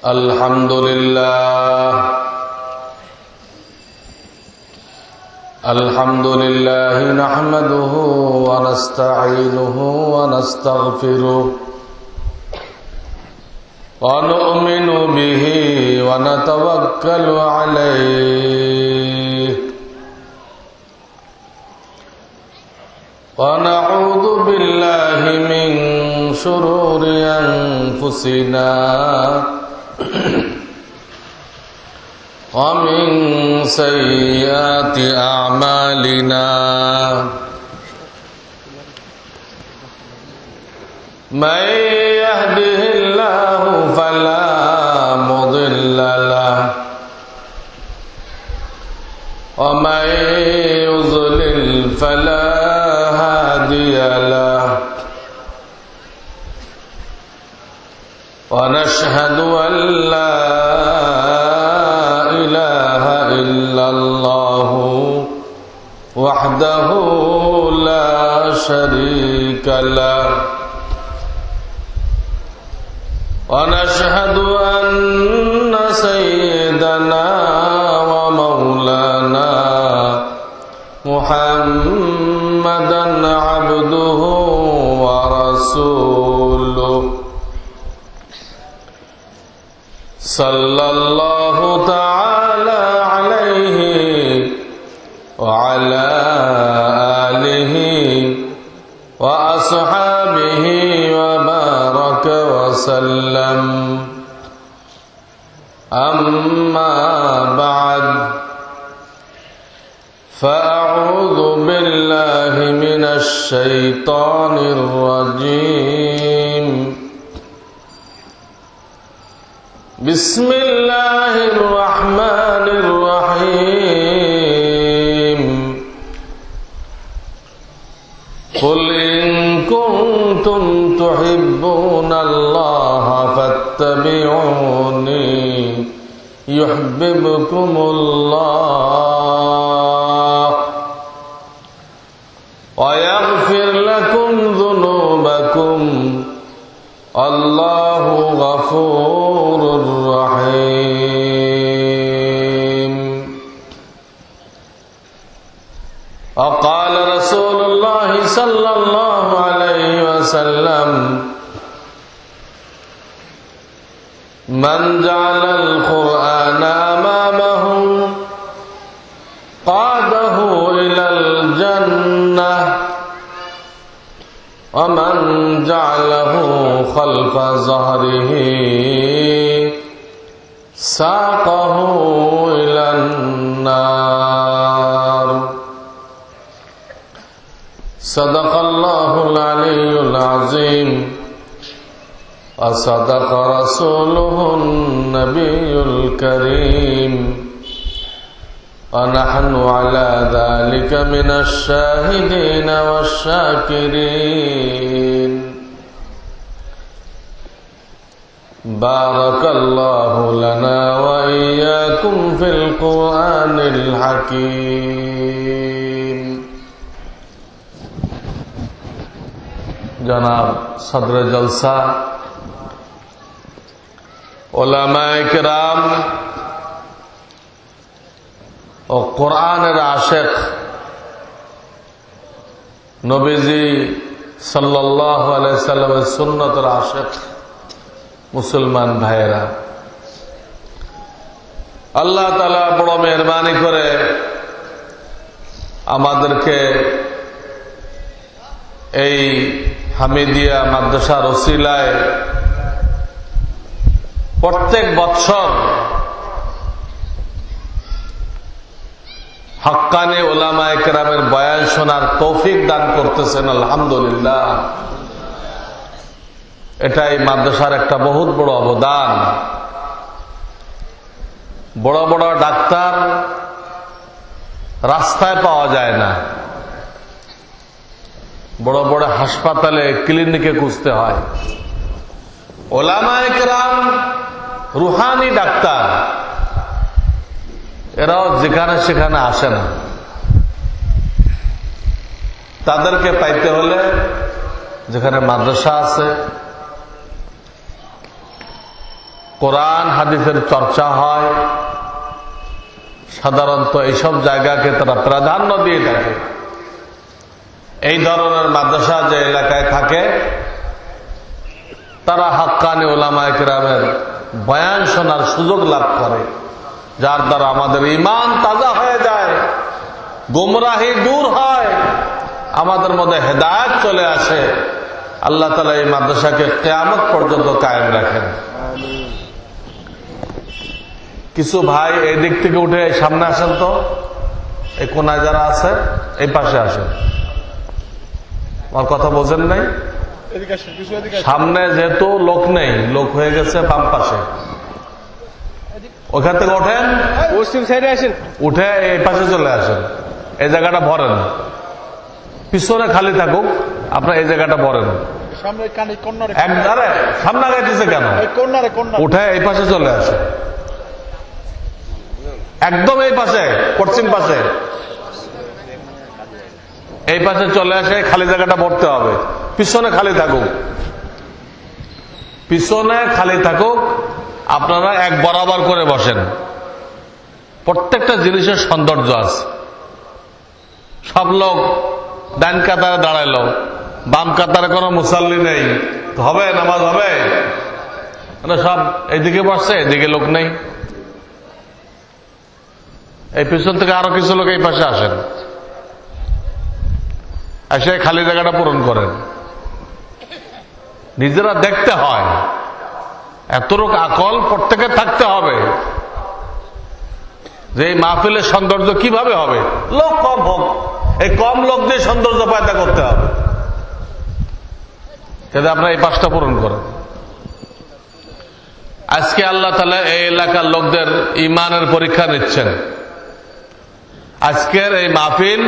अल्हम्दुलिल्लाह नहमदुहु व नस्तईनुहु व नस्तगफिरुह व नु'मिनु बिही व नतवक्कलु अलैहि व नऊज़ु बिल्लाहि मिन शुरूरि अनफुसिना वमिन सय्यिआति अअमालिना मन यहदिहिल्लाहु फला मुदिल्ल लहु व मन युज़लिल फला हादिय लहु व नशहदु अन ला इल्लल्लाहु वहदहु ला शरीक लहु व नशहदु अन्न सय्यदना व मौलाना मुहम्मदन अब्दुहु व रसूलुहु सल्लल्लाहु तआला वअला आलिहि व अस्हाबिहि व बारक वसल्लम अम्मा बअद फ़अऊज़ु बिल्लाहि मिनश शैतानिर रजीम बिस्मिल्लाहिर रहमानिर रहीम कुल इन कुंतुम तुहिब्बूनल्लाह फत्तबिऊनी युहिब्बुकुमुल्लाह व यग़फिर लकुम ज़ुनूबकुम अल्लाहु गफूरुर रहीम। वक़ाल रसूलुल्लाह सल्लल्लाहु अलैहि वसल्लम मन जअलल क़ुरआन अमामहु क़ादहु इलल जन्नह व मन जअलहु खल्फ़ ज़हरिही साक़हु इलन नार। सदक़ल्लाहुल अलियुल अज़ीम व सदक़ रसूलुहुन नबियुल करीम व नहनु अला ज़ालिका मिनश शाहिदीन वश्शाकिरीन। बारकल्लाहु लना व इय्याकुम फिल क़ुरआनिल हकीम। जनाब सदर जलसा, उलमाए किराम और कुरानेर आशिक नबीजी सल्लल्लाहु अलैहि वसल्लम सुन्नतेर आशिक मुसलमान भाईरा, अल्लाह ताआला बड़ मेहरबानी करे आमादेरके এই হামিদিয়া মাদ্রাসার ওসিলায় প্রত্যেক বছর হক্কানি উলামায়ে কেরামের বয়ান শোনার তৌফিক দান করতেছেন। আলহামদুলিল্লাহ, এটাই মাদ্রাসার একটা বহুত বড় অবদান। বড় বড় ডাক্তার রাস্তায় পাওয়া যায় না, বড় বড় হাসপাতালে ক্লিনিকে খুঁজতে হয়। উলামায়ে কেরাম রুহানি ডাক্তার, এরাও যেখানে সেখানে আসে না। তাদেরকে পাইতে হলে যেখানে মাদ্রাসা আছে, কোরআন হাদিসের চর্চা হয়, সাধারণত এইসব জায়গাকে তারা প্রাধান্য দিয়ে থাকে। এই ধরনের মাদ্রাসা যে এলাকায় থাকে তারা হাক্কানি উলামায়ে কেরামের বয়ান শোনার সুযোগ লাভ করে, যার দ্বারা আমাদের ঈমান তাজা হয়ে যায়, গুমরাহি দূর হয়, আমাদের মধ্যে হেদায়েত চলে আসে। আল্লাহ তাআলা এই মাদ্রাসাকে কিয়ামত পর্যন্ত কায়েম রাখেন। কিছু ভাই এই দিক থেকে উঠে সামনে আসেন তো, এই কোনায় যারা আছে এই পাশে আসেন। আমার কথা বোঝেন নাই? সামনে যেহেতু লোক নেই, লোক হয়ে গেছে বাম পাশে, ওখান থেকে ওঠেন, পশ্চিম সাইডে আসেন, উঠে এই পাশে চলে আসেন। এই জায়গাটা ভরেন, পিছনে খালি থাকুক, আপনার এই জায়গাটা ভরেন। একবারে সামনে গাইতেছে কেন? উঠে এই পাশে চলে আসে, একদম এই পাশে, পশ্চিম পাশে, এই পাশে চলে আসে। খালি জায়গাটা ভরতে হবে, পিছনে খালি থাকুক, পিছনে খালি থাকুক। আপনারা এক বরাবর করে বসেন। প্রত্যেকটা জিনিসের সৌন্দর্য আছে। সব লোক ডান কাতারে দাঁড়াইলো, বাম কাতারে কোনো মুসাল্লি নেই, হবে? নামাজ হবে? সব এইদিকে বসছে, এদিকে লোক নেই। এই পিছন থেকে আরো কিছু লোক এই পাশে আসেন, এসে খালি জায়গাটা পূরণ করেন। নিজেরা দেখতে হয়, এতটুকু আকল প্রত্যেকে থাকতে হবে যে এই মাহফিলের সৌন্দর্য কিভাবে হবে। লোক কম হোক, এই কম লোক দিয়ে সৌন্দর্য পয়দা করতে হবে। যাতে আপনারা এই পাঁচটা পূরণ করেন। আজকে আল্লাহ তাআলা এই এলাকার লোকদের ঈমানের পরীক্ষা নিচ্ছেন। আজকের এই মাহফিল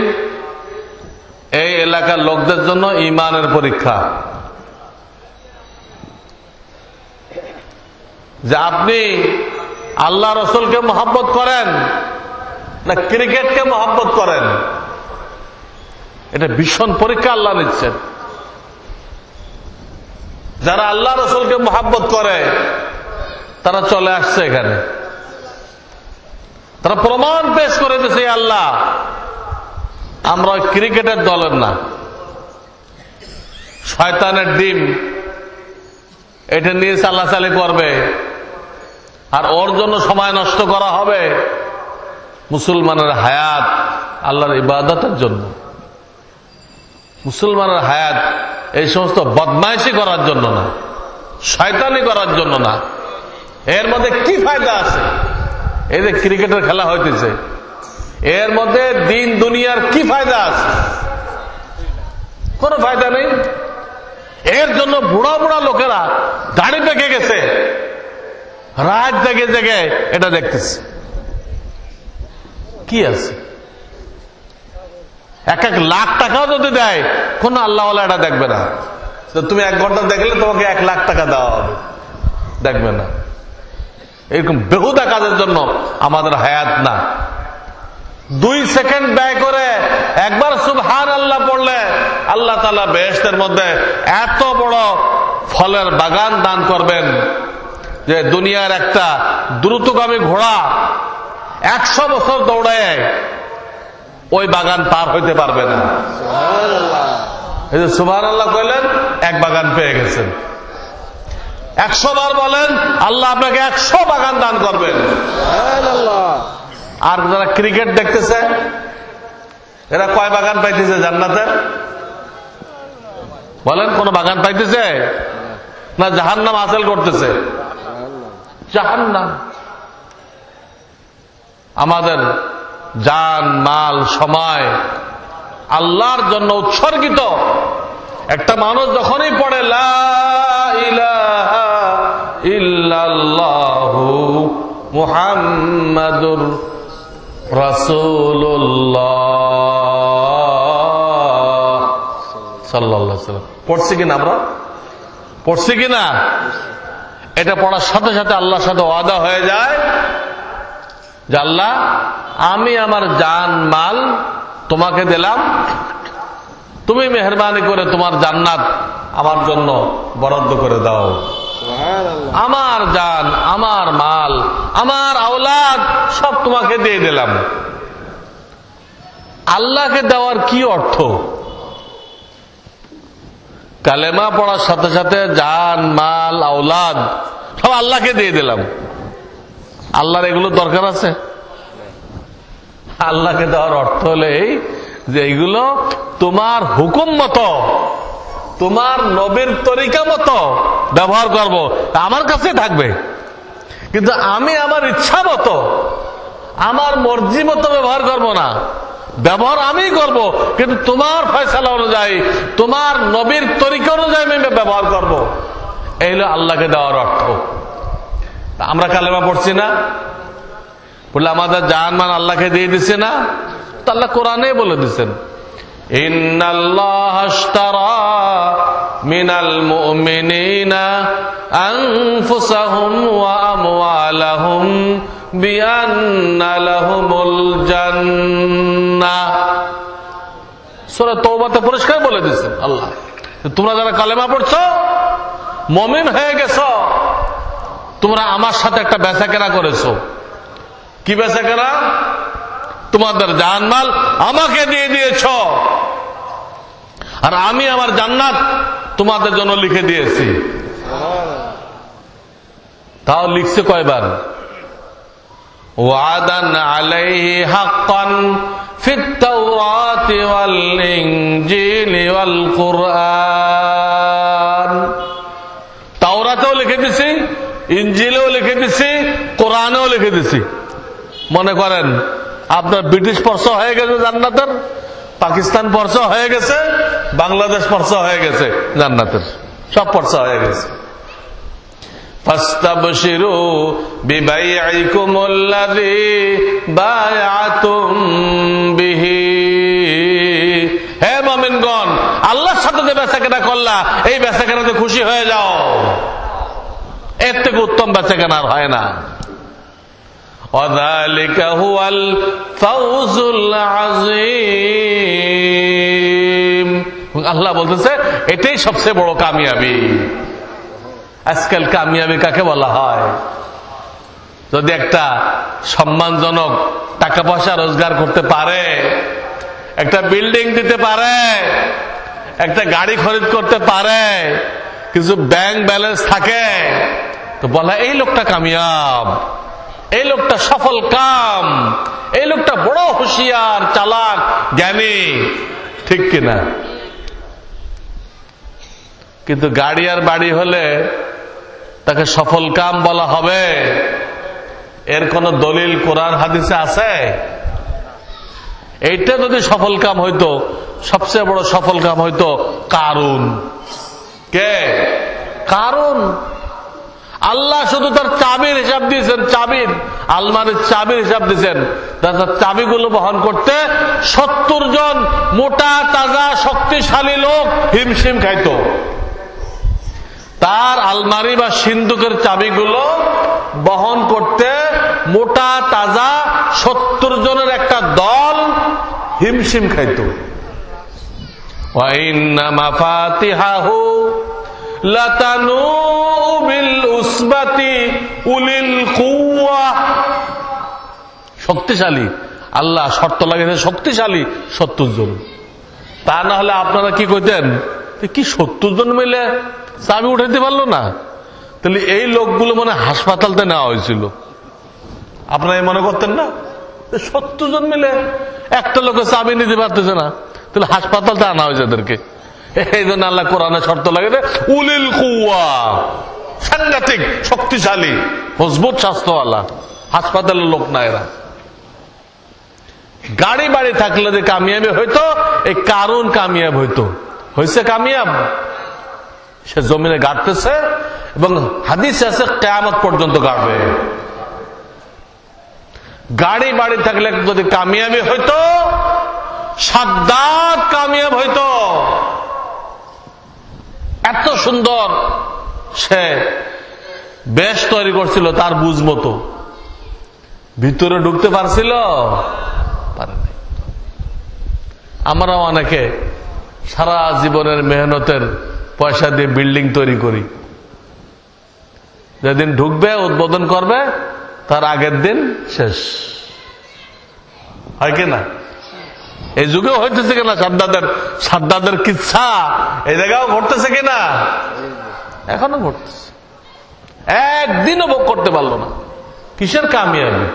এই এলাকার লোকদের জন্য ঈমানের পরীক্ষা, যে আপনি আল্লাহ রসুলকে মহব্বত করেন না ক্রিকেটকে মহব্বত করেন। এটা ভীষণ পরীক্ষা আল্লাহ নিচ্ছেন। যারা আল্লাহ রসুলকে মহব্বত করে তারা চলে আসছে এখানে, তারা প্রমাণ পেশ করে দিয়েছে, আল্লাহ আমরা ক্রিকেটের দলের না, শয়তানের ডিম এটা নিয়ে চালাচালি করবে আর ওর জন্য সময় নষ্ট করা হবে। মুসলমানের হায়াত আল্লাহর ইবাদতের জন্য, মুসলমানের হায়াত এই সমস্ত বদমাইশি করার জন্য না, শয়তানি করার জন্য না। এর মধ্যে কি ফায়দা আছে? এই যে ক্রিকেটের খেলা হইতেছে, এর মধ্যে দিন দুনিয়ার কি ফায়দা আছে? কোনো ফায়দা নেই। এর জন্য বুড়া বুড়া লোকেরা দাড়ি পেকে গেছে, রাত জেগে জেগে এটা দেখতেছে। কি আছে? 1 লাখ টাকাও যদি দেয়, কোন আল্লাহওয়ালা এটা দেখবে না। তুমি 1 ঘন্টা দেখলে তোমাকে 1 লাখ টাকা দেওয়া হবে, দেখবে না। এরকম বেহুদা কাজের জন্য আমাদের হায়াত না। 2 সেকেন্ড ব্যয় করে একবার সুবহানাল্লাহ পড়লে আল্লাহ তাআলা বেহেশতের মধ্যে এত বড় ফলের বাগান দান করবেন যে দুনিয়ার একটা দ্রুতগামী ঘোড়া 100 বছর দৌড়ায় ওই বাগান পার হইতে পারবে না। এই যে সুবহানাল্লাহ কইলেন, 1 বাগান পেয়ে গেছেন। 100 বার বলেন, আল্লাহ আপনাকে 100 বাগান দান করবেন। আর যারা ক্রিকেট দেখতেছে, এরা কয় বাগান পাইতেছে জান্নাতে? বলেন, কোন বাগান পাইতেছে না জাহান্নাম হাসিল করতেছে? জাহান্নাম। আমাদের জান মাল সময় আল্লাহর জন্য উৎসর্গিত একটা মানুষ যখনই পড়ে লা ইলাহা ইল্লাল্লাহু মুহাম্মাদুর রাসূলুল্লাহ সাল্লাল্লাহু আলাইহি ওয়াসাল্লাম পড়ছি কিনা? আমরা পড়ছি কিনা? এটা পড়ার সাথে সাথে আল্লাহর সাথে ওয়াদা হয়ে যায় যে আল্লাহ, আমি আমার জান মাল তোমাকে দিলাম, তুমি মেহেরবানি করে তোমার জান্নাত আমার জন্য বরাদ্দ করে দাও। আমার জান আমার মাল, আমার আওলাদ সব তোমাকে দিয়ে দিলাম। আল্লাহকে দেওয়ার কি অর্থ? কালেমা পড়ার সাথে সাথে জান, মাল, আওলাদ সব আল্লাহকে দিয়ে দিলাম। আল্লাহর এগুলো দরকার আছে? আল্লাহকে দেওয়ার অর্থ হলে যে এইগুলো তোমার হুকুম মতো, তোমার নবীর তরিকা মতো ব্যবহার করব, আমার কাছে থাকবে। কিন্তু আমি আমার ইচ্ছা মতো, আমার মর্জি মতো ব্যবহার করব না। ব্যবহার আমি করব, কিন্তু তোমার ফয়সালা অনুযায়ী, তোমার নবীর তরিকা অনুযায়ী আমি ব্যবহার করব। এই হলো আল্লাহকে দেওয়ার অর্থ। আমরা কালেমা পড়ছি না, বলে আমাদের জান মান আল্লাহকে দিয়ে দিছে না? তো আল্লাহ কোরআনে বলে দিচ্ছেন, ইন্নাল্লাহা আশতারা মিনাল মুমিনিনা আনফুসাহুম ওয়া আমওয়ালাহুম বিআন্না লাহুমুল জান্নাহ। সূরা তাওবাতে পরিষ্কার বলে দিয়েছেন আল্লাহ, তোমরা যারা কালেমা পড়ছো, মুমিন হয়ে গেছো, তোমরা আমার সাথে একটা বেচাকেনা করেছো। কি বেচাকেনা? তোমাদের জানমাল আমাকে দিয়ে দিয়েছ, আর আমি আমার জান্নাত তোমাদের জন্য লিখে দিয়েছি। তাও লিখছে কয়বার? ওয়াদান আলাইহি হাক্কান ফিত তাওরাতি ওয়াল ইনজিলি ওয়াল কুরআন। তাওরাতেও লিখে দিছি, ইনজিলেও লিখে দিছি, কোরআনেও লিখে দিছি। মনে করেন আপনার ব্রিটিশ পর্চা হয়ে গেছে জান্নাতের, পাকিস্তান পর্চা হয়ে গেছে, বাংলাদেশ পর্চা হয়ে গেছে জান্নাতের, সব পর্চা হয়ে গেছে। ফাস্তাবশিরু বিবাইইকুমুল্লাযী বায়াতুম বিহি। হে মুমিনগণ, আল্লাহর সাথে যে বেচাকেনা করলা, এই বেচাকেনাতে খুশি হয়ে যাও। এর থেকে উত্তম বেচাকেনা আর হয় না। ওয়াযালিকা হুয়াল ফাওজুল আযীম। আল্লাহ বলতেছে এটাই সবচেয়ে বড় কামিয়াবি। আজকাল কামিয়াবি কাকে বলা হয়? যদি একটা সম্মানজনক টাকা পয়সা রোজগার করতে পারে, একটা বিল্ডিং দিতে পারে, একটা গাড়ি খরিদ করতে পারে, কিছু ব্যাংক ব্যালেন্স থাকে, তো বলা এই লোকটা কামিয়াব, এই লোকটা সফল কাম, এই লোকটা বড় হুঁশিয়ার, চালাক, জ্ঞানী। ঠিক কিনা? কিন্তু গাড়ি আর বাড়ি হলে তাকে সফল কাম বলা হবে, এর কোন দলিল কোরআন হাদিসে আছে? এইটা যদি সফল কাম হইতো, সবচেয়ে বড় সফল কাম হইতো কারুন। কে? কারুন। আল্লাহ শুধু তার চাবির হিসাব দিয়েছেন, চাবির, আলমারির চাবির হিসাব দিয়েছেন। তার চাবিগুলো বহন করতে 70 জন মোটা তাজা শক্তিশালী লোক হিমশিম খাইতো। তার আলমারি বা সিন্ধুকের চাবিগুলো বহন করতে মোটা তাজা 70 জনের একটা দল হিমশিম খাইতো। ওয়া ইন্না মাফাতিহাহু লাতানু বিল উসবাতি উলিল কুওয়া। শক্তিশালী, আল্লাহ শর্ত লাগিয়েছে শক্তিশালী 70 জন। তা না হলে আপনারা কি কইতেন? কি 70 জন মিলে চাবি উঠাইতে পারলো না? তাহলে এই লোকগুলো মানে হাসপাতালতে নেওয়া হয়েছিল। আপনারা মনে করতেন না 70 জন মিলে একটা লোকের চাবি নিতে পারতেছে না, তাহলে হাসপাতালতে আনা হয়েছে এদেরকে। এই জন্য আল্লাহ কোরআনে শর্ত লাগিয়েছে উলিল কুওয়া, সাংঘাতিক শক্তিশালী মজবুত স্বাস্থ্যওয়ালা, হাসপাতালের লোক না এরা। গাড়ি বাড়ি থাকলে যে কামিয়াবি হইতো, এই কারুন কামিয়াব হইতো। হয়েছে কামিয়াব, সে জমিনে গাড়তেছে এবং হাদিস আছে কিয়ামত পর্যন্ত গাড়বে। গাড়ি বাড়ি থাকলে যদি কামিয়াবি হইতো, সাদ্দাত কামিয়াব হইতো। এত সুন্দর সে বেশ তৈরি করছিল তার বুঝ মতো, ভিতরে ঢুকতে পারছিল? পারেনি। আমরা অনেকে সারা জীবনের মেহনতের পয়সা দিয়ে বিল্ডিং তৈরি করি, যেদিন ঢুকবে উদ্বোধন করবে তার আগের দিন শেষ হয় কিনা? এই যুগেও হইতেছে কিনা? সাদ্দাদের কিচ্ছা এই জায়গাও ঘটতেছে কিনা? এখনো ঘটতেছে। একদিনও ভোগ করতে পারলো না। কিসের কামিয়াবি?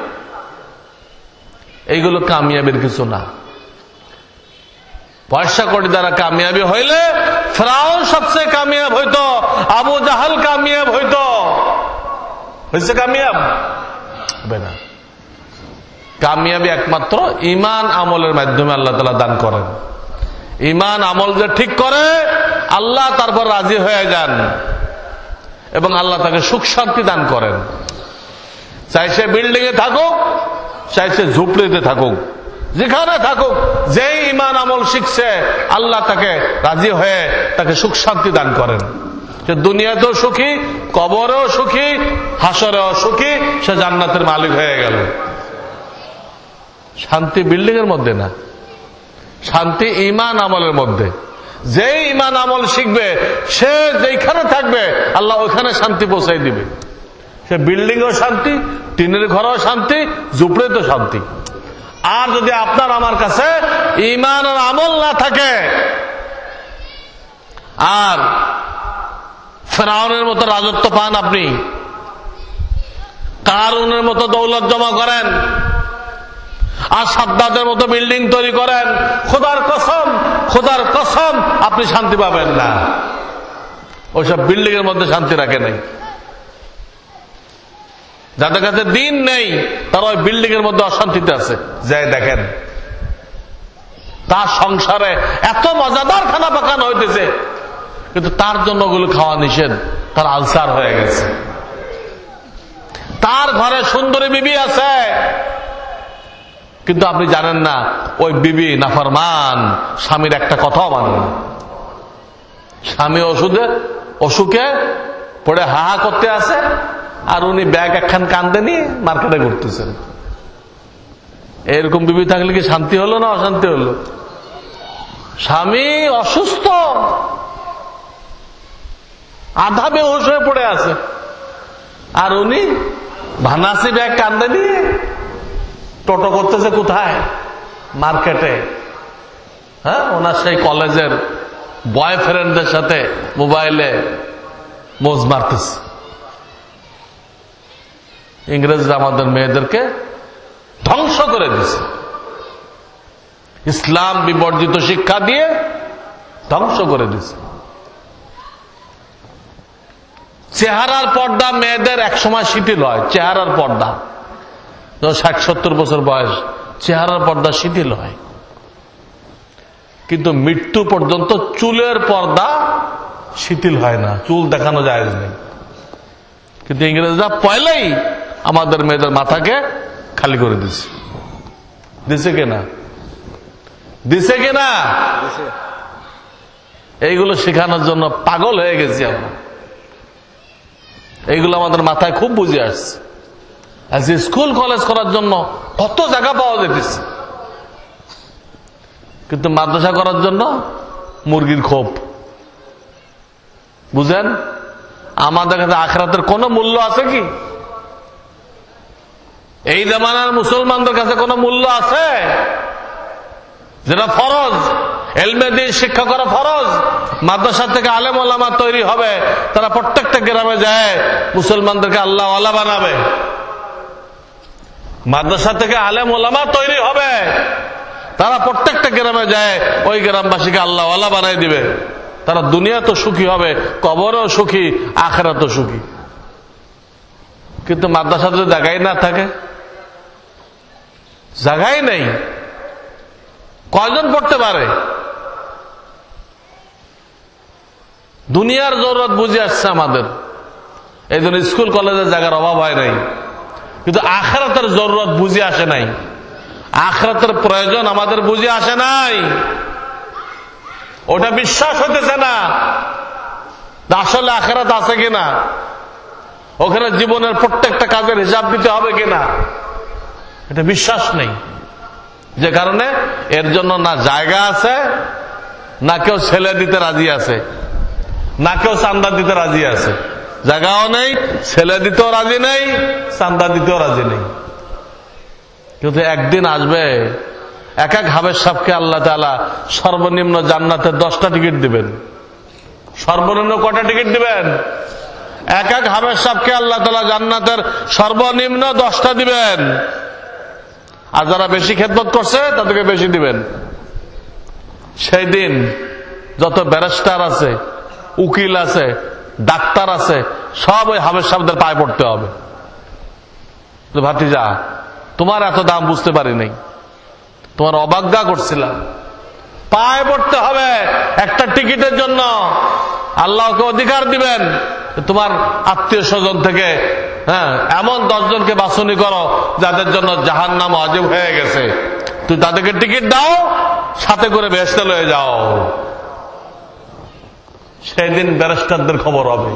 এইগুলো কামিয়াবির কিছু না। পয়সা কোটি দ্বারা কামিয়াবি হইলে ফিরআউন সবচেয়ে কামিয়াব হইতো, আবু জাহাল কামিয়াব হইতো। হয়েছে কামিয়াব? হবে না। কামিয়াবি একমাত্র ঈমান আমলের মাধ্যমে আল্লাহ তাআলা দান করেন। ঈমান আমল যে ঠিক করে আল্লাহ তারপর রাজি হয়ে যান এবং আল্লাহ তাকে সুখ শান্তি দান করেন। চাই সে বিল্ডিং এ থাকুক, চাই সে ঝুপড়িতে থাকুক, যেখানে থাকুক, যেই ঈমান আমল শিখছে আল্লাহ তাকে রাজি হয়ে তাকে সুখ শান্তি দান করেন। সে দুনিয়াতেও সুখী, কবরেও সুখী, হাসরেও সুখী, সে জান্নাতের মালিক হয়ে গেল। শান্তি বিল্ডিং এর মধ্যে না, শান্তি ঈমান আমলের মধ্যে। যেই ঈমান আমল শিখবে সে যেখানে থাকবে আল্লাহ ওইখানে শান্তি পৌঁছাই দিবে। সে বিল্ডিং ও শান্তি, টিনের ঘরেও শান্তি, ঝুপড়িতেও শান্তি। আর যদি আপনার আমার কাছে ঈমান আর আমল না থাকে আর ফিরআউনের মতো রাজত্ব পান, আপনি কারুনের মতো দৌলত জমা করেন আর সাদ্দাদের মতো বিল্ডিং তৈরি করেন, খোদার কসম আপনি শান্তি পাবেন না। ওইসব বিল্ডিং এর মধ্যে শান্তি রাখে নাই। যাদের কাছে দিন নেই তারা ওই বিল্ডিং এর মধ্যে অশান্তিতে আছে। যাই দেখেন তার সংসারে এত মজাদার খানা পাকানো হইতেছে, কিন্তু তার জন্য ওগুলো খাওয়া নিষেধ, তার আলসার হয়ে গেছে। তার ঘরে সুন্দরী বিবি আছে, কিন্তু আপনি জানেন না ওই বিবি নাফরমান, স্বামীর একটা কথাও মানে না। স্বামী অসুখে পড়ে হাহা করতে আছে আর উনি ব্যাগ একখান কান্দে নিয়ে মার্কেটে ঘুরতেছেন। এরকম বিবি থাকলে কি শান্তি হলো না অশান্তি হলো? স্বামী অসুস্থ, আধা বেহুশ হয়ে পড়ে আছে আর উনি ভানাসি ব্যাগ কান্দে নিয়ে টোটো করতেছে কোথায়? মার্কেটে। হ্যাঁ, ওনার সেই কলেজের বয়ফ্রেন্ডদের সাথে মোবাইলে মোজ মারতেছে। ইংরেজরা আমাদের মেয়েদেরকে ধ্বংস করে দিছে, ইসলাম বিবর্জিত শিক্ষা দিয়ে ধ্বংস করে দিছে। চেহারার পর্দা মেয়েদের একসময় শিথিল হয়, চেহারার পর্দা 60-70 বছর বয়স চেহারার পর্দা শিথিল হয়, কিন্তু মৃত্যু পর্যন্ত চুলের পর্দা শিথিল হয় না, চুল দেখানো যায় নেই। কিন্তু ইংরেজরা পয়লাই আমাদের মেয়েদের মাথাকে খালি করে দিছে। দিছে কিনা? দিছে কিনা? এইগুলো শেখানোর জন্য পাগল হয়ে গেছি আমরা। এইগুলো আমাদের মাথায় খুব বুঝে আসছে। আজ স্কুল কলেজ করার জন্য কত জায়গা পাওয়া যেতেছে, কিন্তু মাদ্রাসা করার জন্য মুরগির খোপ। বুঝেন, আমাদের কাছে আখিরাতের কোনো মূল্য আছে কি? এই জামানার মুসলমানদের কাছে কোনো মূল্য আছে? যেটা ফরজ, এলমে দিয়ে শিক্ষা করা ফরজ। মাদ্রাসা থেকে আলেম ওলামা তৈরি হবে, তারা প্রত্যেকটা গ্রামে যায় মুসলমানদেরকে আল্লাহ ওয়ালা বানাবে। মাদ্রাসা থেকে আলেম ওলামা তৈরি হবে, তারা প্রত্যেকটা গ্রামে যায় ওই গ্রামবাসীকে আল্লাহ ওয়ালা বানাই দিবে। তারা দুনিয়া তো সুখী হবে, কবরও সুখী, আখিরাতও সুখী। কিন্তু মাদ্রাসা যদি জায়গায় না থাকে, জায়গায় নেই, কয়জন পড়তে পারে? দুনিয়ার জরুরত বুঝে আসছে আমাদের, এই জন্য স্কুল কলেজের জায়গার অভাব হয় নাই। কিন্তু আখিরাতের জরুরত বুঝে আসে নাই, আখিরাতের প্রয়োজন আমাদের বুঝে আসে নাই। ওটা বিশ্বাস হতেছে না আসলে আখিরাত আছে কিনা, ওখানে জীবনের প্রত্যেকটা কাজের হিসাব দিতে হবে কিনা, এটা বিশ্বাস নেই। যে কারণে এর জন্য না জায়গা আছে, না কেউ ছেলে দিতে রাজি আছে, না কেউ চান্দা দিতে রাজি আছে। জায়গাও নেই, ছেলে দিতেও রাজি নেই, চান্দা দিতেও রাজি নেই। কিন্তু একদিন আসবে এক এক হাবের সাহেবকে আল্লাহ তাআলা সর্বনিম্ন জান্নাতের 10টা টিকিট দিবেন। সর্বনিম্ন কয়টা টিকিট দিবেন? এক এক হাবের সাহেবকে আল্লাহ তাআলা জান্নাতের সর্বনিম্ন 10টা দিবেন। আর যারা বেশি খেদমত করছে তাদেরকে বেশি দিবেন। সেই দিন যত ব্যারিস্টার আছে, উকিল আছে, ডাক্তার আছে, সব ওই হাবের সাহেবদের পায়ে পড়তে হবে। ভাতিজা, তোমার এত দাম বুঝতে পারি নাই, তোমার অবজ্ঞা করছিলাম। পায়ে পড়তে হবে একটা টিকিটের জন্য। আল্লাহকে অধিকার দিবেন তোমার আত্মীয় স্বজন থেকে এমন 10 জনকে বাছনি করো যাদের জন্য জাহান্নাম ওয়াজিব হয়ে গেছে, তুই তাদেরকে টিকিট দাও, সাথে করে বেহেশতে লয়ে যাও। সেদিন ব্যারিস্টারদের খবর হবে,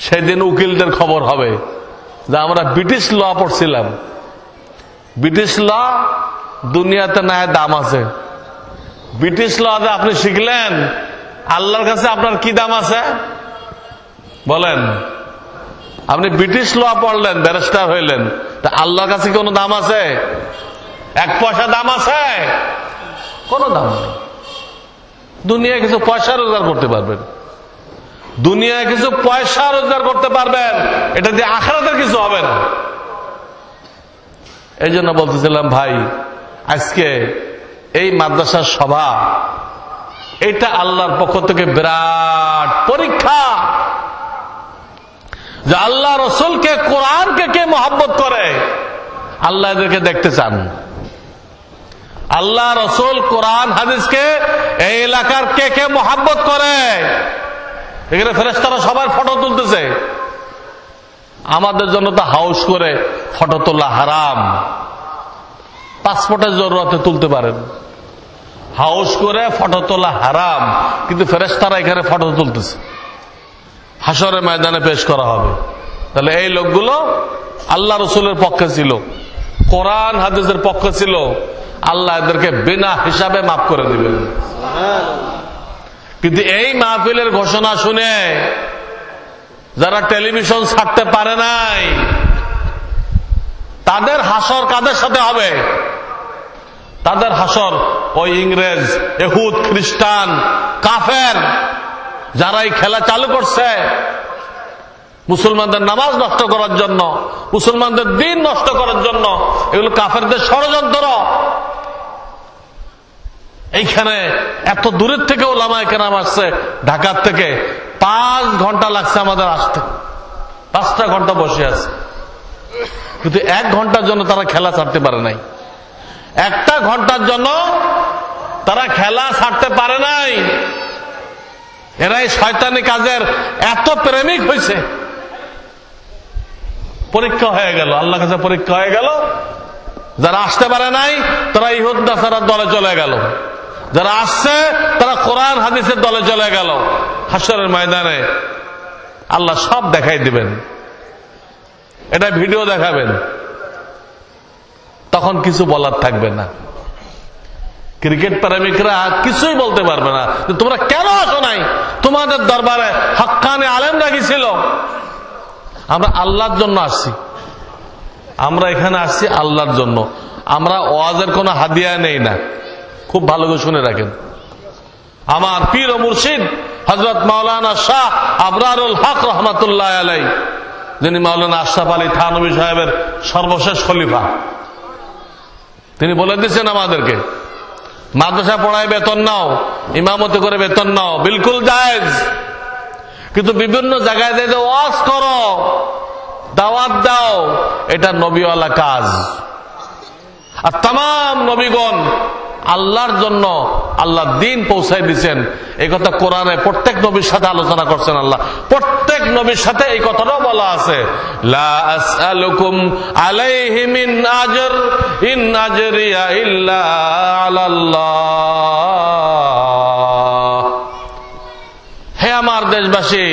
সেদিন উকিলদের খবর হবে যে আমরা ব্রিটিশ ল পড়ছিলাম। ব্রিটিশ ল দুনিয়াতে না দাম আছে। ব্রিটিশ ল যে আপনি শিখলেন, আল্লাহর কাছে আপনার কি দাম আছে বলেন? আপনি ব্রিটিশ ল পড়লেন, ব্যারিস্টার হইলেন, তা আল্লাহর কাছে কোনো দাম আছে? 1 পয়সা দাম আছে? কোনো দাম নেই। দুনিয়ায় কিছু পয়সা রোজগার করতে পারবেন, দুনিয়ায় কিছু পয়সা রোজগার করতে পারবেন, এটা দিয়ে আখিরাতের কিছু হবে না। এই জন্য বলতেছিলাম ভাই, আজকে এই মাদ্রাসার সভা, এটা আল্লাহর পক্ষ থেকে বিরাট পরীক্ষা যে আল্লাহ রসুলকে, কোরআনকে কে মহব্বত করে, আল্লাহ এদেরকে দেখতে চান। আল্লাহ রসুল, কোরআন, হাদিসকে এই এলাকার কে কে মহব্বত করে। এখানে ফেরেশতারা সবার ফটো তুলতেছে, আমাদের জন্য তো হাউস করে ফটো তোলা হারাম। পাসপোর্টের জরুরতে তুলতে পারেন, হাউস করে ফটো তোলা হারাম, কিন্তু ফেরেশতারা এখানে ফটো তুলতেছে, হাসরের ময়দানে পেশ করা হবে। তাহলে এই লোকগুলো আল্লাহ রসুলের পক্ষে ছিল, কোরআন হাদিসের পক্ষে ছিল, আল্লাহ এদেরকে বিনা হিসাবে মাফ করে দিবেন। কিন্তু এই মাহফিলের ঘোষণা শুনে যারা টেলিভিশন ছাড়তে পারে নাই, তাদের হাসর কাদের সাথে হবে? তাদের হাসর ওই ইংরেজ, ইহুদ, খ্রিস্টান, কাফের যারা এই খেলা চালু করছে মুসলমানদের নামাজ নষ্ট করার জন্য, মুসলমানদের দিন নষ্ট করার জন্য, এগুলো কাফেরদের ষড়যন্ত্র। এইখানে এত দূরের থেকে ওলামায়ে কেরাম আসছে, ঢাকার থেকে 5 ঘন্টা লাগছে আমাদের আসতে, 5টা ঘন্টা বসে আছে, কিন্তু 1 ঘন্টার জন্য তারা খেলা ছাড়তে পারে নাই। 1টা ঘন্টার জন্য তারা খেলা ছাড়তে পারে নাই। এরাই শয়তানি কাজের এত প্রেমিক হয়েছে। পরীক্ষা হয়ে গেল, আল্লাহর কাছে পরীক্ষা হয়ে গেল। যারা আসতে পারে নাই তারা ইহুদ নাসারার দলে চলে গেল, যারা আসছে তারা কোরআন হাদিসের দলে চলে গেল। হাসরের ময়দানে আল্লাহ সব দেখাই দিবেন, এটা ভিডিও দেখাবেন, তখন কিছু বলার থাকবে না। ক্রিকেট প্রেমিকরা কিছুই বলতে পারবে না, তোমরা কেন আসো নাই, তোমাদের দরবারে হক্কানি আলেমরা কি ছিল? আমরা আল্লাহর জন্য আসছি, আমরা এখানে আসছি আল্লাহর জন্য। আমরা ওয়াজের কোনো হাদিয়া নেই না, খুব ভালো করে শুনে রাখেন। আমার পীর ও মুর্শিদ হযরত মাওলানা শাহ আবরারুল হক রহমাতুল্লাহ আলাইহি, যিনি মাওলানা আশরাফ আলী থানভী সাহেবের সর্বশেষ খলিফা, তিনি বলে দিয়েছেন আমাদেরকে, মাদ্রাসা পড়ায় বেতন নাও, ইমামতি করে বেতন নাও, বিলকুল জায়েজ, কিন্তু বিভিন্ন জায়গায় যে ওয়াজ করো, দাওয়াত দাও, এটা নবীওয়ালা কাজ। আর তামাম নবীগণ আল্লাহর জন্য আল্লাহ দিন পৌঁছাই দিচ্ছেন, এই কথা কোরআনে প্রত্যেক নবীর সাথে আলোচনা করছেন আল্লাহ। প্রত্যেক নবীর সাথে এই কথাটাও বলা আছে, লা আসআলুকুম আলাইহি মিন আজর ইন আজরিয়া ইল্লা আলাল্লাহ। হে আমার দেশবাসী,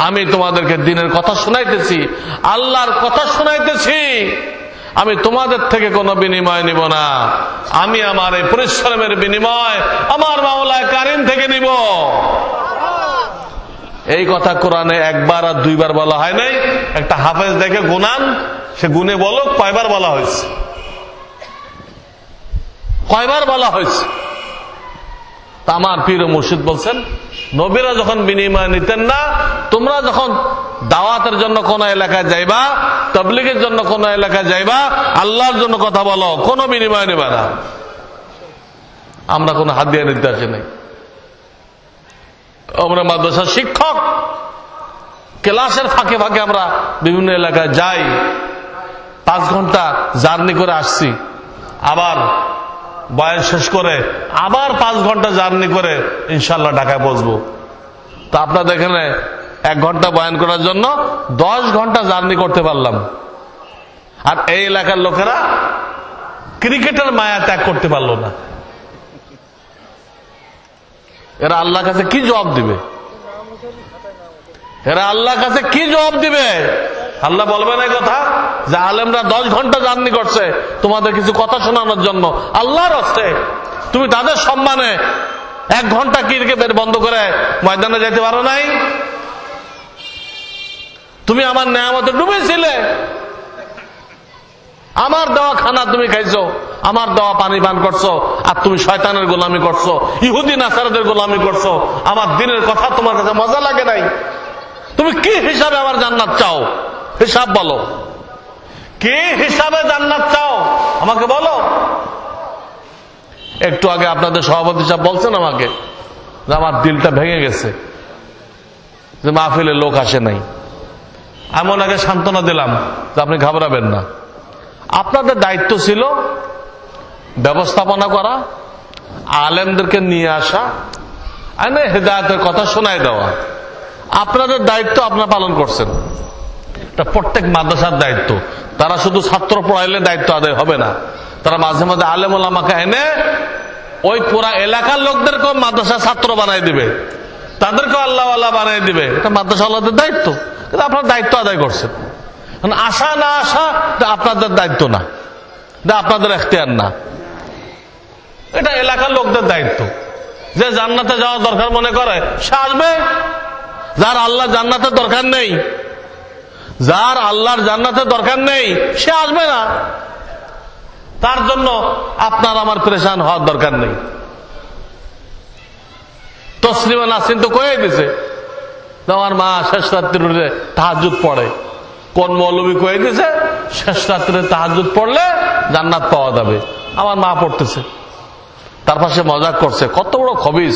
আমি তোমাদেরকে দিনের কথা শোনাইতেছি, আল্লাহর কথা শোনাইতেছি, আমি তোমাদের থেকে কোনো বিনিময় নিব না। আমি আমার এই পরিশ্রমের বিনিময় আমার মাওলা কারীম থেকে নিব। এই কথা কোরআনে একবার আর দুইবার বলা হয় নাই। একটা হাফেজ দেখে গুনান, সে গুনে বলো কয়বার বলা হয়েছে, কয়বার বলা হয়েছে। আমার পীর মুর্শিদ বলছেন, নবীরা যখন বিনিময় নিতেন না, তোমরা যখন দাওয়াতের জন্য কোন এলাকায় যাইবা, তাবলীগের জন্য কোন এলাকায় যাইবা, আল্লাহর জন্য কথা বলো, কোনো বিনিময় নেবে না। আমরা কোনো হাদিয়া নিতে আসি নাই। আমরা মাদ্রাসার শিক্ষক, ক্লাসের ফাঁকে ফাঁকে আমরা বিভিন্ন এলাকায় যাই, 5 ঘন্টা জার্নি করে আসছি, আবার বয়ান শেষ করে আবার 5 ঘন্টা জার্নি করে ইনশাল্লাহ ঢাকায় পৌঁছবো। তা আপনাদের এখানে 1 ঘন্টা বয়ান করার জন্য 10 ঘন্টা জার্নি করতে পারলাম। আর এই এলাকার লোকেরা ক্রিকেটের মায়া ত্যাগ করতে পারলো না। এরা আল্লাহর কাছে কি জবাব দিবে? এরা আল্লাহর কাছে কি জবাব দিবে? আল্লাহ বলবে না কথা যে আলেমরা 10 ঘন্টা জার্নি করছে তোমাদের কিছু কথা শোনানোর জন্য। আল্লাহর হস্তে তুমি তাদের সম্মানে 1 ঘন্টা ক্রিকেট বন্ধ করে ময়দানে যেতে পারো নাই? তুমি আমার নেয়ামতে ডুবেছিলে, আমার দেওয়া খানা তুমি খাইছো, আমার দেওয়া পানি পান করছো, আর তুমি শয়তানের গোলামি করছো, ইহুদি নাসারাদের গোলামি করছো। আমার দিনের কথা তোমার কাছে মজা লাগে নাই? তুমি কি হিসাবে আমার জান্নাত চাও? হিসাব বলো, কি হিসাবে জান্নাত চাও আমাকে বলো। একটু আগে আপনাদের সভাপতি সাহেব বলছেন আমাকে যে আমার দিলটা ভেঙে গেছে যে মাহফিলে লোক আসে নাই। আমি ওনাকে সান্ত্বনা দিলাম যে আপনি ঘাবড়াবেন না, আপনাদের দায়িত্ব ছিল ব্যবস্থাপনা করা, আলেমদেরকে নিয়ে আসা, এনে হেদায়েতের কথা শোনাই দেওয়া। আপনাদের দায়িত্ব আপনারা পালন করছেন। এটা প্রত্যেক মাদ্রাসার দায়িত্ব। তারা শুধু ছাত্র পড়াইলে দায়িত্ব আদায় হবে না, তারা মাঝে মাঝে আলেম ওলামাকে এনে ওই পুরা এলাকার লোকদেরকেও মাদ্রাসা ছাত্র বানাই দিবে, তাদেরকেও আল্লাহওয়ালা বানাই দিবে। এটা মাদ্রাসা আল্লাহদের দায়িত্ব, কিন্তু আপনারা দায়িত্ব আদায় করছেন। আসা না আসা আপনাদের দায়িত্ব না, এটা আপনাদের এখতিয়ার না, এটা এলাকার লোকদের দায়িত্ব। যে জান্নাতে যাওয়ার দরকার মনে করে সে আসবে, যার আল্লাহ জান্নাতের দরকার নেই, যার আল্লাহর জান্নাতের দরকার নেই সে আসবে না। তার জন্য আপনার আমার পরেশান হওয়ার দরকার নেই। তসলিমা নাসরিন তো কয়ে দিছে আমার মা শেষ রাত্রিতে তাহাজ্জুদ পড়ে। কোন মৌলবী কয়ে দিছে শেষ রাত্রিতে তাহাজ্জুদ পড়লে জান্নাত পাওয়া যাবে? আমার মা পড়তেছে, তার পাশে মজাক করছে। কত বড় খবিস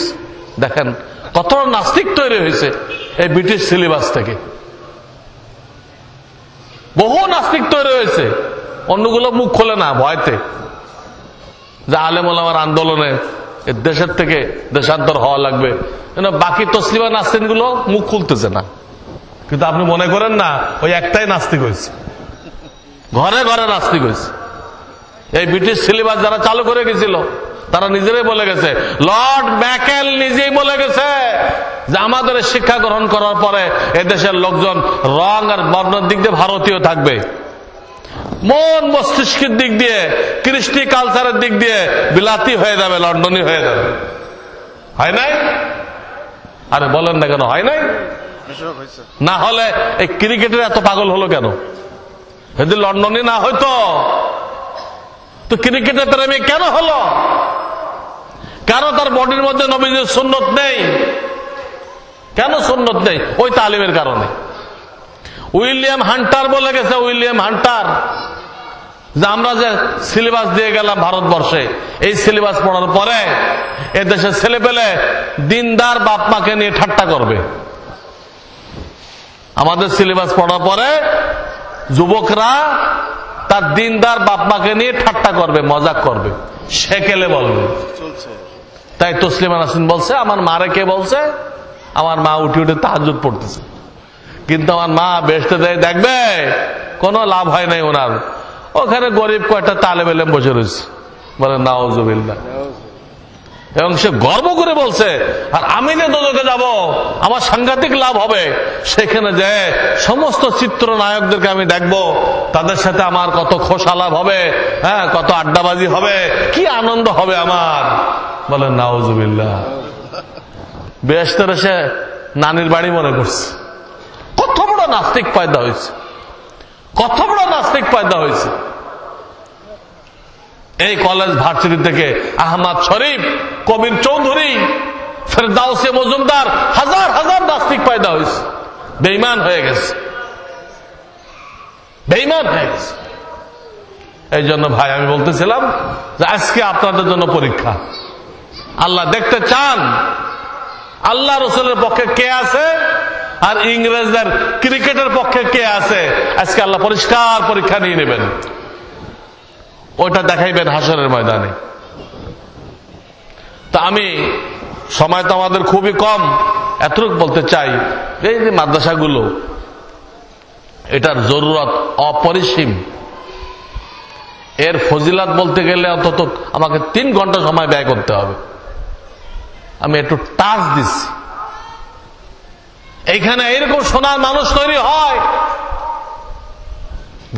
দেখেন, কত বড় নাস্তিক তৈরি হয়েছে এই ব্রিটিশ সিলেবাস থেকে। বহু নাস্তিক তৈরি হয়েছে, অন্যগুলো মুখ খোলে না ভয়তে যে আলেম ওলামার আন্দোলনে দেশের থেকে দেশান্তর হওয়া লাগবে। বাকি তসলিমা নাস্তিক গুলো মুখ খুলতেছে না, কিন্তু আপনি মনে করেন না ওই একটাই নাস্তিক হয়েছে, ঘরে ঘরে নাস্তিক হয়েছে। এই ব্রিটিশ সিলেবাস যারা চালু করে গেছিল তারা নিজেরাই বলে গেছে, লর্ড ম্যাকেল নিজেই বলে গেছে যে আমাদের শিক্ষা গ্রহণ করার পরে এদেশের লোকজন রং আর বর্ণের দিক দিয়ে ভারতীয় থাকবে, মন মস্তিষ্কের দিক দিয়ে কৃষ্টি কালচারের দিক দিয়ে বিলাতি হয়ে যাবে, লন্ডনী হয়ে যাবে। হয় নাই? আরে বলেন না কেন হয় নাই? না হলে এই ক্রিকেটের এত পাগল হলো কেন? যদি লন্ডনী না হইতো তো ক্রিকেটের প্রেমী কেন হলো? কেন তার বডির মধ্যে নবীজির সুন্নত নেই? কেন সুন্নত নেই? ওই তালিমের কারণে। উইলিয়াম হান্টার বলে গেছে, উইলিয়াম হান্টার, যে আমরা যে সিলেবাস দিয়ে গেলাম ভারতবর্ষে, এই সিলেবাস পড়ার পরে এদেশের ছেলে পেলে দিনদার বাপ মাকে নিয়ে ঠাট্টা করবে। আমাদের সিলেবাস পড়ার পরে যুবকরা তার দিনদার বাপ মাকে নিয়ে ঠাট্টা করবে, মজাক করবে, সেকেলে বলবে। তাই তসলিমা নাসরিন বলছে আমার মারে কে বলছে? আমার মা উঠে উঠে তাহাজ্জুদ পড়তেছে, কিন্তু আমার মা বেহেশতে দেয় দেখবে কোনো লাভ হয় নাই ওনার। ওখানে গরিব কয়টা তালেব ইলম বসে রয়েছে, বলে নাউজুবিল্লাহ। এবং সে গর্ব করে বলছে আর আমি যে দোজখে যাব আমার সাংঘাতিক লাভ হবে, সেখানে যে সমস্ত চিত্রনায়কদেরকে আমি দেখব, তাদের সাথে আমার কত খোশালাভ হবে, হ্যাঁ, কত আড্ডাবাজি হবে, কি আনন্দ হবে আমার। বলে নাউজুবিল্লাহ। বেহেশতের সে নানির বাড়ি মনে করছে। কত বড় নাস্তিক পয়দা হয়েছে, কত বড় নাস্তিক পয়দা হয়েছে। এই কলেজ ভার্সিটি থেকে আহমদ শরীফ, কবির চৌধুরী, ফেরদাউসে মজুমদার, হাজার হাজার নাস্তিক পয়দা হয়েছে। বেঈমান হয়ে গেছে, বেঈমান হয়ে গেছে। এই জন্য ভাই আমি বলতেছিলাম যে আজকে আপনাদের জন্য পরীক্ষা। আল্লাহ দেখতে চান আল্লাহ রসুলের পক্ষে কে আছে আর ইংরেজদের ক্রিকেটের পক্ষে কে আছে। আজকে আল্লাহ পরিষ্কার পরীক্ষা নিয়ে নেবেন, ওইটা দেখাইবেন হাসরের ময়দানে। তা আমি, সময় তো আমাদের খুবই কম, এতটুকু বলতে চাই, এই যে মাদ্রাসাগুলো, এটার জরুরত অপরিসীম। এর ফজিলাত বলতে গেলে অন্তত আমাকে 3 ঘন্টা সময় ব্যয় করতে হবে। আমি একটু টাচ দিচ্ছি। এইখানে এরকম সোনার মানুষ তৈরি হয়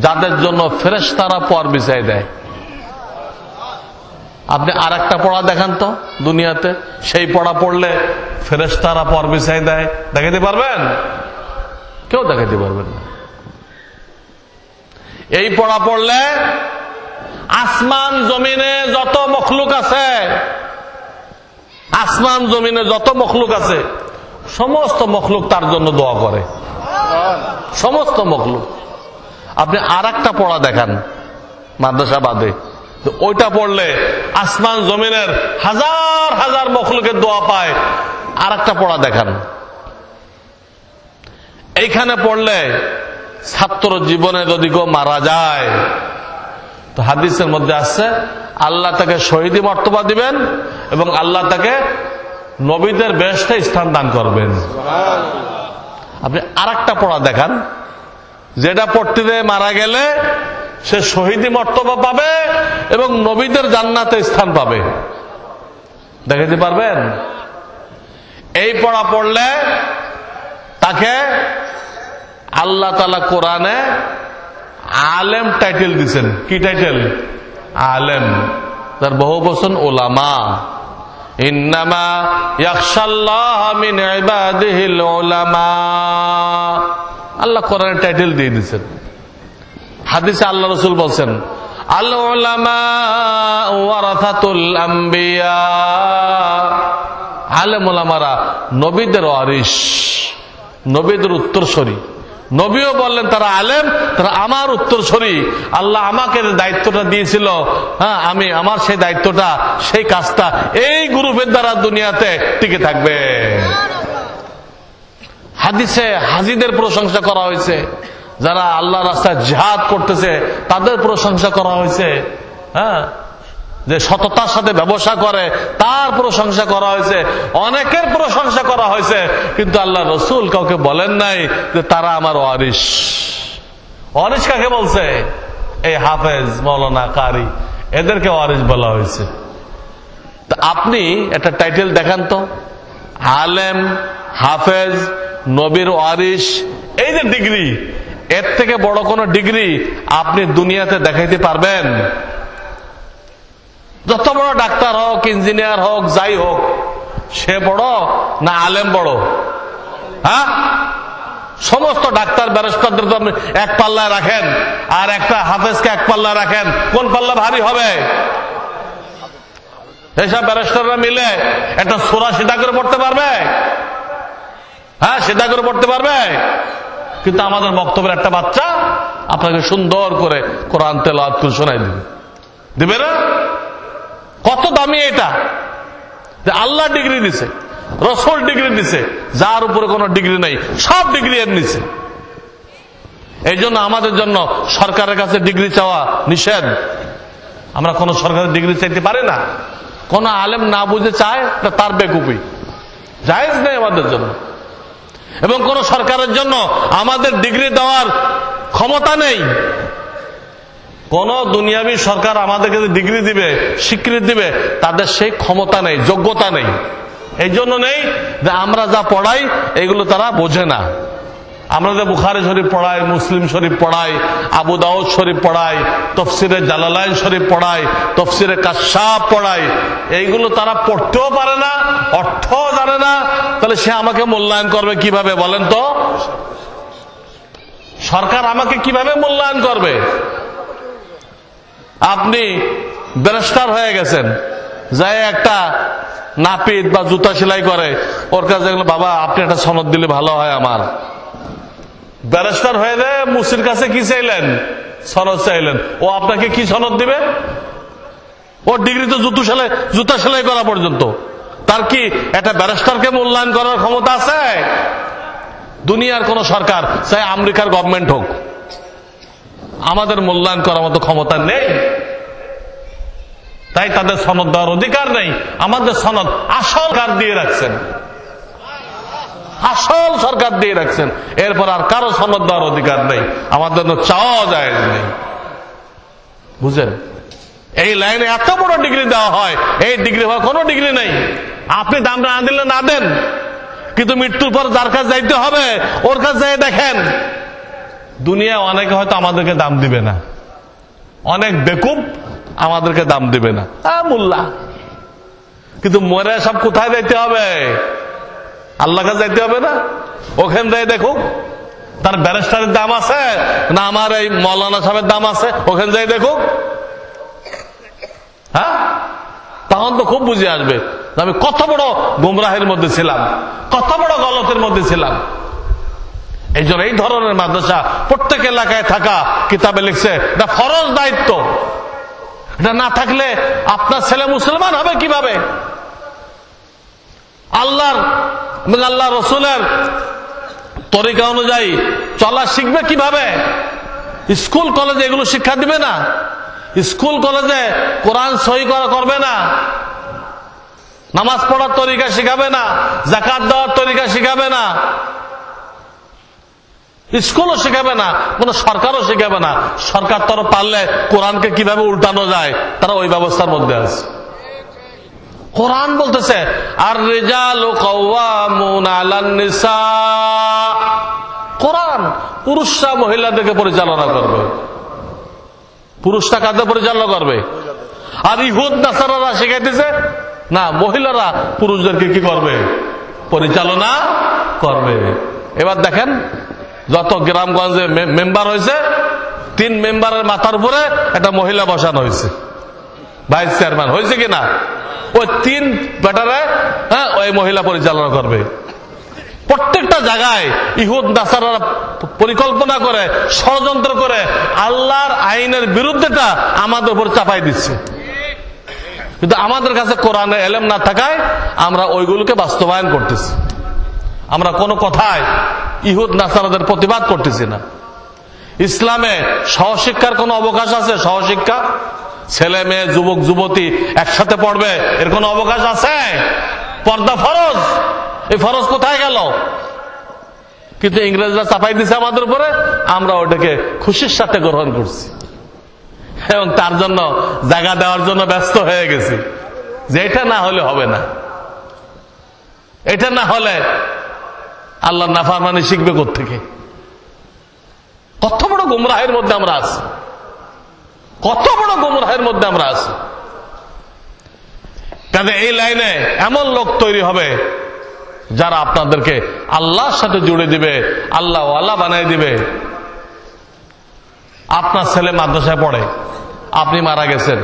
যাদের জন্য ফেরেশতারা পর বিছাই দেয়। আপনি আর একটা পড়া দেখান তো দুনিয়াতে, সেই পড়া পড়লে ফেরেশতারা পর বিছাই দেয়, দেখাতে পারবেন? কেউ দেখাতে পারবেন না। এই পড়া পড়লে আসমান জমিনে যত মখলুক আছে, আসমান জমিনে যত মখলুক আছে, সমস্ত মখলুক তার জন্য দোয়া করে, সমস্ত মখলুক। আপনি আর একটা পড়া দেখান মাদ্রাসা বাদে, ওইটা পড়লে আসমান জমিনের হাজার হাজার মখলুকের দোয়া পায়। আর একটা পড়া দেখান। এইখানে পড়লে ছাত্র জীবনে যদি কেউ মারা যায়, তো হাদিসের মধ্যে আসছে আল্লাহ তাকে শহীদি মর্তবা দিবেন এবং আল্লাহ তাকে নবীদের বেহেশতে স্থান দান করবেন। আপনি আর একটা পড়া দেখান, যেটা পড়তে মারা গেলে সে শহীদি মর্তবা পাবে এবং নবীদের জান্নাতে স্থান পাবে। দেখাতে পারবেন? এই পড়া পড়লে তাকে আল্লাহ তাআলা কোরআনে আলেম টাইটেল দিচ্ছেন। কি টাইটেল? আলেম। তার বহু বচন ওলামা। ইন্নামা ইয়াখশাল্লাহ মিন ইবাদিহিল উলামা। আল্লাহ কোরআনে টাইটেল দিয়ে দিচ্ছেন। হাদিসে আল্লাহ রাসূল বলছেন আল উলামা ওয়ারাসাতুল আম্বিয়া। আলেম ওলামারা নবীদের ওয়ারিস, নবীদের উত্তরসূরি। নবীও বললেন তারা আলেম, তারা আমার উত্তরসূরি। আল্লাহ আমাকে দায়িত্বটা দিয়েছিল, হ্যাঁ, আমি আমার সেই দায়িত্বটা, সেই কাজটা এই গ্রুপের দ্বারা দুনিয়াতে টিকে থাকবে। হাদিসে হাজীদের প্রশংসা করা হয়েছে, যারা আল্লাহ রাস্তায় জিহাদ করতেছে তাদের প্রশংসা করা হয়েছে। হ্যাঁ, যে সততার সাথে ব্যবসা করে তার প্রশংসা করা হয়েছে, অনেকের প্রশংসা করা হয়েছে, কিন্তু আল্লাহ রসুল কাউকে বলেন নাই যে তারা আমার ওয়ারিস। ওয়ারিস কাকে বলছে? এই হাফেজ, মৌলানা, কারি, এদেরকে ওয়ারিস বলা হয়েছে। তা আপনি একটা টাইটেল দেখান তো, আলেম, হাফেজ, নবীর ওয়ারিস, এই যে ডিগ্রি, এর থেকে বড় কোন ডিগ্রি আপনি দুনিয়াতে দেখাইতে পারবেন? যত বড় ডাক্তার হোক, ইঞ্জিনিয়ার হোক, যাই হোক, সে বড় না আলেম বড়? হ্যাঁ, সমস্ত ডাক্তার ব্যারিস্টারদের তো আপনি এক পাল্লায় রাখেন, আর একটা হাফেজকে এক পাল্লায় রাখেন, কোন পাল্লা ভারী হবে? এইসব ব্যারিস্টাররা মিলে একটা সূরা সেটা করে পড়তে পারবে? হ্যাঁ, সেটা করে পড়তে পারবে? কিন্তু আমাদের বক্তব্যের একটা বাচ্চা আপনাকে সুন্দর করে কোরআন তেলাওয়াত করে শোনাই দিবে, দিবে না? কত দামি এটা! আল্লাহ ডিগ্রি দিছে, রসুল ডিগ্রি দিছে, যার উপরে কোনো ডিগ্রি নাই, সব ডিগ্রি এর নিছে। এই জন্য আমাদের জন্য সরকারের কাছে ডিগ্রি চাওয়া নিষেধ। আমরা কোন সরকারের ডিগ্রি চাইতে পারি না। কোন আলেম না বুঝে চায়, তার বেকুফি, জায়েজ নেই আমাদের জন্য। এবং কোন সরকারের জন্য আমাদের ডিগ্রি দেওয়ার ক্ষমতা নেই। কোন দুনিয়াবি সরকার আমাদেরকে ডিগ্রি দিবে, স্বীকৃতি দিবে, তাদের সেই ক্ষমতা নেই, যোগ্যতা নেই। এই জন্য নেই যে আমরা যা পড়াই এগুলো তারা বোঝে না। আমরা যে বুখারী শরীফ পড়াই, মুসলিম শরীফ পড়াই, আবু দাউদ শরীফ পড়াই, তফসিরে জালালাইন শরীফ পড়াই, তফসিরে কাশাফ পড়াই, এইগুলো তারা পড়তেও পারে না, অর্থ জানে না, তাহলে সে আমাকে মূল্যায়ন করবে কিভাবে বলেন তো? সরকার আমাকে কিভাবে মূল্যায়ন করবে? আপনি ব্যারিস্টার হয়ে গেছেন, যাই একটা নাপিত বা জুতা সেলাই করে, ওর কাছে বাবা আপনি একটা সনদ দিলে ভালো হয় আমার। ব্যারিস্টার হয়ে যায়, মুসির কাছে কি চাইলেন? সনদ চাইলেন। ও আপনাকে কি সনদ দিবে? ওর ডিগ্রি তো জুতা সেলাই করা পর্যন্ত। তার কি একটা ব্যারিস্টারকে মূল্যায়ন করার ক্ষমতা আছে? দুনিয়ার কোন সরকার, চাই আমেরিকার গভর্নমেন্ট হোক, আমাদের মূল্যায়ন করার মতো ক্ষমতা নেই। তাই তাদের সনদ দেওয়ার অধিকার নেই। আমাদের সনদ আসল সরকার দিয়ে রাখছেন, আসল সরকার দিয়ে রাখছেন। এরপর আর কারো সনদ দেওয়ার অধিকার নেই, আমাদের চাওয়া যায় নেই। বুঝেন? এই লাইনে এত বড় ডিগ্রি দেওয়া হয়, এই ডিগ্রি হওয়ার কোনো ডিগ্রি নেই। আপনি দাম না দিলে না দেন, কিন্তু মৃত্যুর পর যার কাছে যাইতে হবে ওর কাছে যাই দেখেন। দুনিয়ায় অনেকে হয়তো আমাদেরকে দাম দিবে না, অনেক বেকুব আমাদেরকে দাম দিবে না, মোল্লা। কিন্তু মরে সব কোথায় যাইতে হবে? আল্লাহ কাছে যাইতে হবে না? ওখানে যাই দেখুক তার ব্যারিস্টারের দাম আছে না আমার এই মৌলানা সাহেবের দাম আছে, ওখানে যাই দেখুক। হ্যাঁ, তখন তো খুব বুঝে আসবে আমি কত বড় গুমরাহের মধ্যে ছিলাম, কত বড় গলতের মধ্যে ছিলাম। এই জন্য এই ধরনের মাদ্রাসা প্রত্যেক এলাকায় থাকা, কিতাবে লিখছে এটা ফরজ দায়িত্ব। এটা না থাকলে আপনার ছেলে মুসলমান হবে কিভাবে? আল্লাহর এবং আল্লাহ রসুলের তরিকা অনুযায়ী চলা শিখবে কিভাবে? স্কুল কলেজে এগুলো শিক্ষা দিবে না, স্কুল কলেজে কোরআন সহি করবে না, নামাজ পড়ার তরিকা শিখাবে না, যাকাত দেওয়ার তরিকা শিখাবে না, স্কুলও শিখাবে না, কোন সরকারও শিখাবে না। সরকার তো পারলে কোরআনকে কিভাবে উল্টানো যায় তারা ওই ব্যবস্থার মধ্যে আছে। কোরআন বলতেছে আর রিজালু কাওয়ামুনা আলান নিসা, কোরআন পুরুষরা মহিলাদেরকে পরিচালনা করবে। পুরুষরা কাদের পরিচালনা করবে? আর ইহুদ নাসারারা শিখাইতেছে না, মহিলারা পুরুষদেরকে কি করবে? পরিচালনা করবে। এবার দেখেন যত গ্রামগঞ্জে মেম্বার হয়েছে, 3 মেম্বারের মাথার উপরে একটা মহিলা বসানো হয়েছে, ভাইস চেয়ারম্যান হয়েছে কিনা? ওই 3 ব্যাটারে ওই মহিলা পরিচালনা করবে। প্রত্যেকটা জায়গায় ইহুদ নাসারারা পরিকল্পনা করে, ষড়যন্ত্র করে আল্লাহর আইনের বিরুদ্ধেটা আমাদের উপর চাপাই দিচ্ছে। কিন্তু আমাদের কাছে কোরআনের এলেম না থাকায় আমরা ওইগুলোকে বাস্তবায়ন করতেছি। আমরা কোনো কথায় ইহুদ নাসারাদের প্রতিবাদ করতেছি না। ইসলামে সহশিক্ষার কোনো অবকাশ আছে? সহশিক্ষা, ছেলে মেয়ে যুবক যুবতী একসাথে পড়বে, এর কোনো অবকাশ আছে? পর্দা ফরজ, এই ফরজ কোথায় গেল? কিন্তু ইংরেজরা চাপাই দিছে আমাদের উপরে, আমরা ওটাকে খুশির সাথে গ্রহণ করছি এবং তার জন্য জায়গা দেওয়ার জন্য ব্যস্ত হয়ে গেছি যে এটা না হলে হবে না, এটা না হলে আল্লাহর নাফরমানি শিখবে কোত্থেকে? কত বড় গুমরাহের মধ্যে আমরা আছি, কত বড় গুমরাহের মধ্যে আমরা আছি। কাজে এই লাইনে এমন লোক তৈরি হবে যারা আপনাদেরকে আল্লাহর সাথে জুড়ে দিবে, আল্লাহ ওয়ালা বানাই দিবে। আপনার ছেলে মাদ্রাসায় পড়ে, আপনি মারা গেছেন,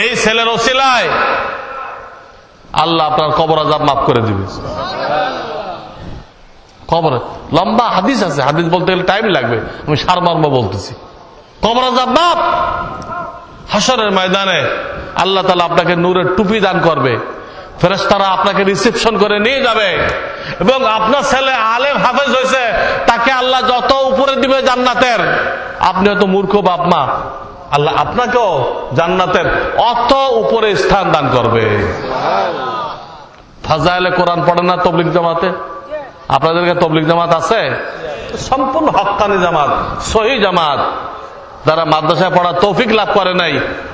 এই ছেলের ওসিলায় আল্লাহ আপনার কবর আযাব মাফ করে দিবে। কবর লম্বা হাদিস আছে, হাদিস বলতে গেলে টাইম লাগবে, আমি সারমর্ম বলতেছি। কবর আযাব মাফ। হাসরের ময়দানে আল্লাহ তাআলা আপনাকে নূরের টুপি দান করবে, ফেরেশতারা আপনাকে রিসিপশন করে নিয়ে যাবে এবং আপনার ছেলে আলেম হাফেজ হয়েছে, তাকে আল্লাহ যত উপরে দিবে জান্নাতের, আপনি হয়তো মূর্খ বাপ মা, আল্লাহ আপনাকেও জান্নাতের অত উপরে স্থান দান করবে। ফাজাইলে কোরআন পড়েন না তাবলীগ জামাতে? আপনাদেরকে তাবলীগ জামাত আছে? সম্পূর্ণ হক্কানি জামাত, সহি জামাত। যারা মাদ্রাসায় পড়ার তৌফিক লাভ করে নাই,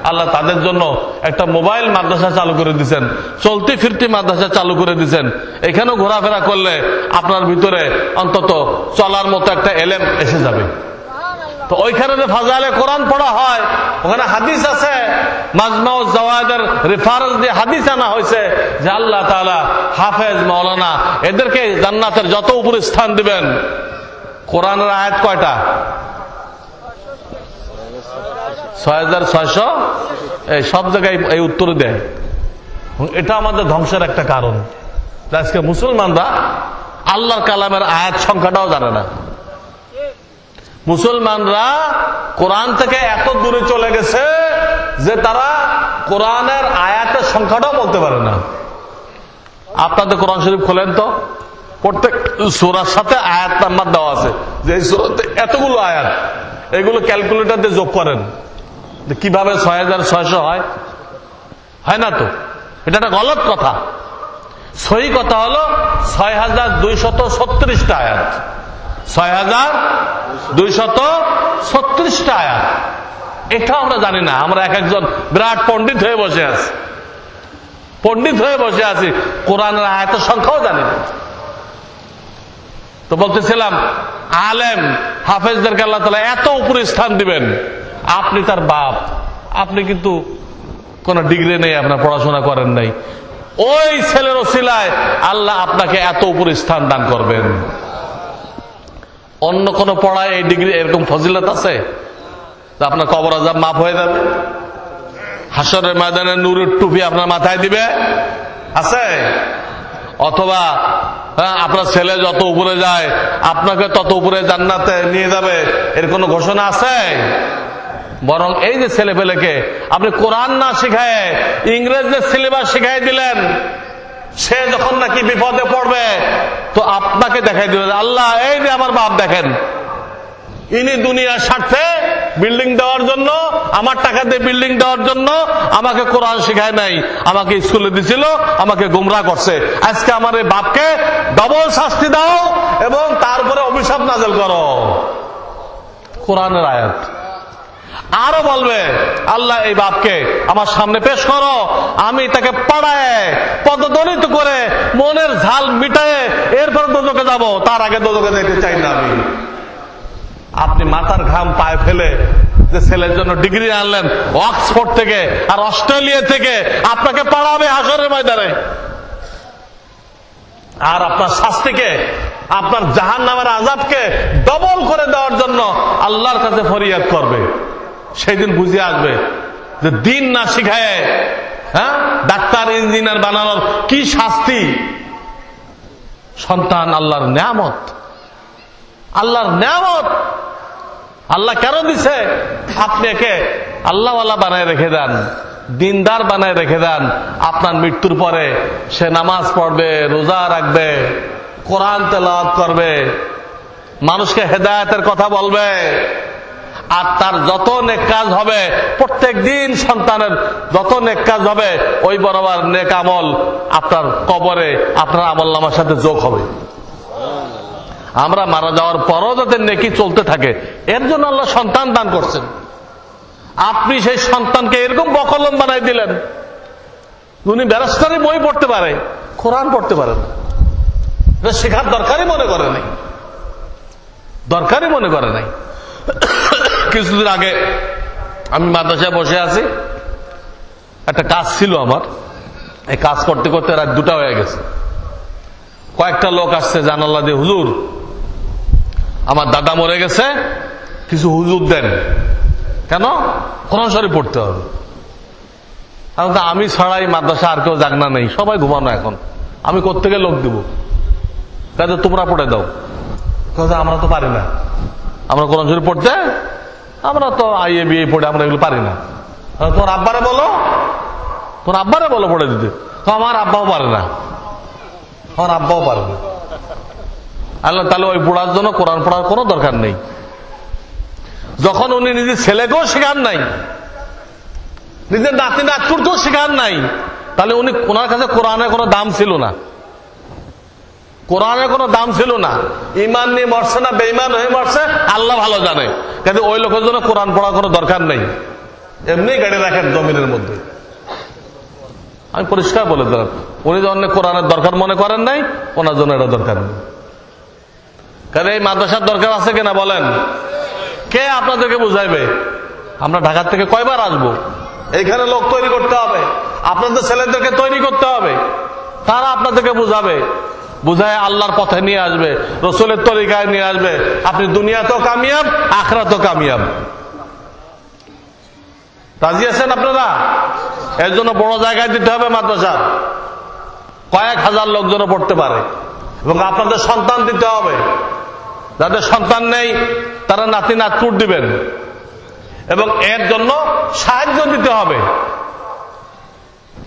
আল্লাহ তাদের জন্য একটা মোবাইল মাদ্রাসা চালু করে দিচ্ছেন, চলতি ফিরতি মাদ্রাসা চালু করে দিচ্ছেন। এখানেও ঘোরাফেরা করলে আপনার ভিতরে অন্তত চলার মতো একটা এলেম এসে যাবে। তো ওইখানে যে ফাজাইলে কোরআন পড়া হয়, ওখানে হাদিস আছে, মাজমাউজ জাওয়ায়েদের রেফারেন্স দিয়ে হাদিস আনা হয়েছে যে আল্লাহ তাআলা হাফেজ মাওলানা এদেরকে জান্নাতের যত উপরে স্থান দিবেন। কোরআনের আয়াত কয়টা? 6600। এই সব জায়গায় এই উত্তর দেয়। এটা আমাদের ধ্বংসের একটা কারণ। আজকে মুসলমানরা আল্লাহর কালামের আয়াত সংখ্যাটাও জানে না। মুসলমানরা কোরআন থেকে এত দূরে চলে গেছে যে তারা কোরআনের আয়াতের সংখ্যাটাও বলতে পারে না। আপনাদের কোরআন শরীফ খোলেন তো, প্রত্যেক সূরার সাথে আয়াত নাম্বার দেওয়া আছে যে এই সূরাতে এতগুলো আয়াত, এগুলো ক্যালকুলেটর দিয়ে যোগ করেন কিভাবে 6600 হয়। হয় না তো, এটা একটা গলত কথা। সহি কথা হলো 6236টা আয়াত, 6236টা আয়াত। এটা আমরা জানি না। আমরা এক একজন বিরাট পণ্ডিত হয়ে বসে আছি, পণ্ডিত হয়ে বসে আছি, কোরআনের আয়াতের সংখ্যাও জানি না। তো বলতেছিলাম, আলেম হাফেজদেরকে আল্লাহ তাআলা এত উপরে স্থান দিবেন। আপনি তার বাপ, আপনি কিন্তু কোন ডিগ্রি নেই, আপনার পড়াশোনা করেন নাই, ওই ছেলের ওসিলায় আল্লাহ আপনাকে এত উপরে স্থান দান করবেন। অন্য কোন পড়ায় এই ডিগ্রি এরকম ফজিলত আছে আপনার কবর আযাব মাফ হয়ে যাবে, হাসরের ময়দানে নূরের টুপি আপনার মাথায় দিবে, আছে? অথবা আপনার ছেলে যত উপরে যায় আপনাকে তত উপরে জান্নাতে নিয়ে যাবে, এর কোন ঘোষণা আছে? বরং এই যে ছেলে পেলেকে আপনি কোরআন না শিখায় ইংরেজদের সিলেবাস শিখাই দিলেন, সে যখন নাকি বিপদে পড়বে তো আপনাকে দেখাই দিবে, আল্লাহ এই যে আমার বাপ দেখেন, ইনি দুনিয়ার স্বার্থে বিল্ডিং দেওয়ার জন্য, আমার টাকা দিয়ে বিল্ডিং দেওয়ার জন্য আমাকে কোরআন শিখায় নাই, আমাকে স্কুলে দিছিল, আমাকে গুমরাহ করছে। আজকে আমার এই বাপকে ডবল শাস্তি দাও এবং তারপরে অভিশাপ নাযিল করো। কোরআনের আয়াত। আরো বলবে, আল্লাহ এই বাপকে আমার সামনে পেশ করো, আমি তাকে পড়ায় পদদলিত করে মনের ঝাল মিটায়ে এরপর দোজখে যাব, তার আগে দোজখে যেতে চাই না আমি। আপনি মাথার ঘাম পায়ে ফেলে যে ছেলের জন্য ডিগ্রি আনলেন অক্সফোর্ড থেকে আর অস্ট্রেলিয়া থেকে, আপনাকে পড়াবে হাসরের ময়দানে। আর আপনার শাস্তিকে, আপনার জাহান্নামের আযাবকে ডবল করে দেওয়ার জন্য আল্লাহর কাছে ফরিয়াদ করবে। সেই দিন বুঝে আসবে যে দিন না শিখায় ডাক্তার ইঞ্জিনিয়ার বানানোর কি শাস্তি। সন্তান আল্লাহর নেয়ামত, আল্লাহর নেয়ামত। আল্লাহ কেন দিছে? আপনি একে আল্লাহওয়ালা বানায় রেখে দেন, দিনদার বানায় রেখে দেন। আপনার মৃত্যুর পরে সে নামাজ পড়বে, রোজা রাখবে, কোরআন তেলাওয়াত করবে, মানুষকে হেদায়েতের কথা বলবে, আর তার যত নেক কাজ হবে, প্রত্যেক দিন সন্তানের যত নেক কাজ হবে ওই বরাবর নেক আমল আপনার কবরে আপনার আমলনামার সাথে যোগ হবে। আমরা মারা যাওয়ার পরও যাতে নেকি চলতে থাকে, এর জন্য আল্লাহ সন্তান দান করছেন। আপনি সেই সন্তানকে এরকম বকলম বানাই দিলেন, উনি ব্যারিস্টারি বই পড়তে পারে, কোরআন পড়তে পারে না। এটা শেখার দরকারই মনে করে নাই, দরকারই মনে করে নাই। কিছুদিন আগে আমি মাদ্রাসায় বসে আছি, একটা কাজ ছিল আমার, এই কাজ করতে করতে রাত 2টা হয়ে গেছে। কয়েকটা লোক আসছে জানালা দিয়ে, হুজুর আমার দাদা মরে গেছে, কিছু হুজুর দেন। কেন? কোরআন শরীফ পড়তে হবে। আমি ছাড়াই মাদ্রাসা আর কেউ জাগনা নেই, সবাই ঘুমানো এখন, আমি কোত্থেকে লোক দিব? তাহলে তোমরা পড়ে দাও। আমরা তো পারি না, আমরা কোরআন শরীফ পড়তে, আমরা তো আইএ বিএ পড়ে আমরা এগুলো পারি না। তোমার আব্বারে বলো, তোমার আব্বারে বলো পড়ে দিতে। তো আমার আব্বাও পারে না, আমার আব্বাও পারে না। আল্লাহ তাহলে ওই পড়ার জন্য কোরআন পড়ার কোনো দরকার নেই। যখন উনি নিজের ছেলেকেও শেখান নাই, নিজের নাতি নাতকুরকেও শেখান নাই, তাহলে উনি ওনার কাছে কোরআনের কোনো দাম ছিল না, কোরআনের কোনো দাম ছিল না। ইমান নিয়ে মরছে না বেঈমান হয়ে মরছে আল্লাহ ভালো জানে, কিন্তু ওই লোকের জন্য কোরআন পড়ার কোনো দরকার নেই। এমনি গাড়ি রাখেন জমিনের মধ্যে। আমি পরিষ্কার বলে দিলাম, উনি যখন কোরআনের দরকার মনে করেন নাই, ওনার জন্য এটা দরকার নেই। কারণ এই মাদ্রাসার দরকার আছে কিনা বলেন? কে আপনাদেরকে বুঝাইবে? আমরা ঢাকা থেকে কয়বার আসবো? এইখানে লোক তৈরি করতে হবে, আপনাদের ছেলেদেরকে তৈরি করতে হবে, তারা আপনাদেরকে বুঝাবে, বুঝায় আল্লাহর পথে নিয়ে আসবে, রসুলের তরিকায় নিয়ে আসবে। আপনি দুনিয়াতেও কামিয়াব, আখিরাতেও কামিয়াব। রাজি আছেন আপনারা? এর জন্য বড় জায়গায় দিতে হবে মাদ্রাসা, কয়েক হাজার লোকজন পড়তে পারে, এবং আপনাদের সন্তান দিতে হবে। যাদের সন্তান নেই তারা নাতি নাতকুট দিবেন, এবং এর জন্য সাহায্য দিতে হবে।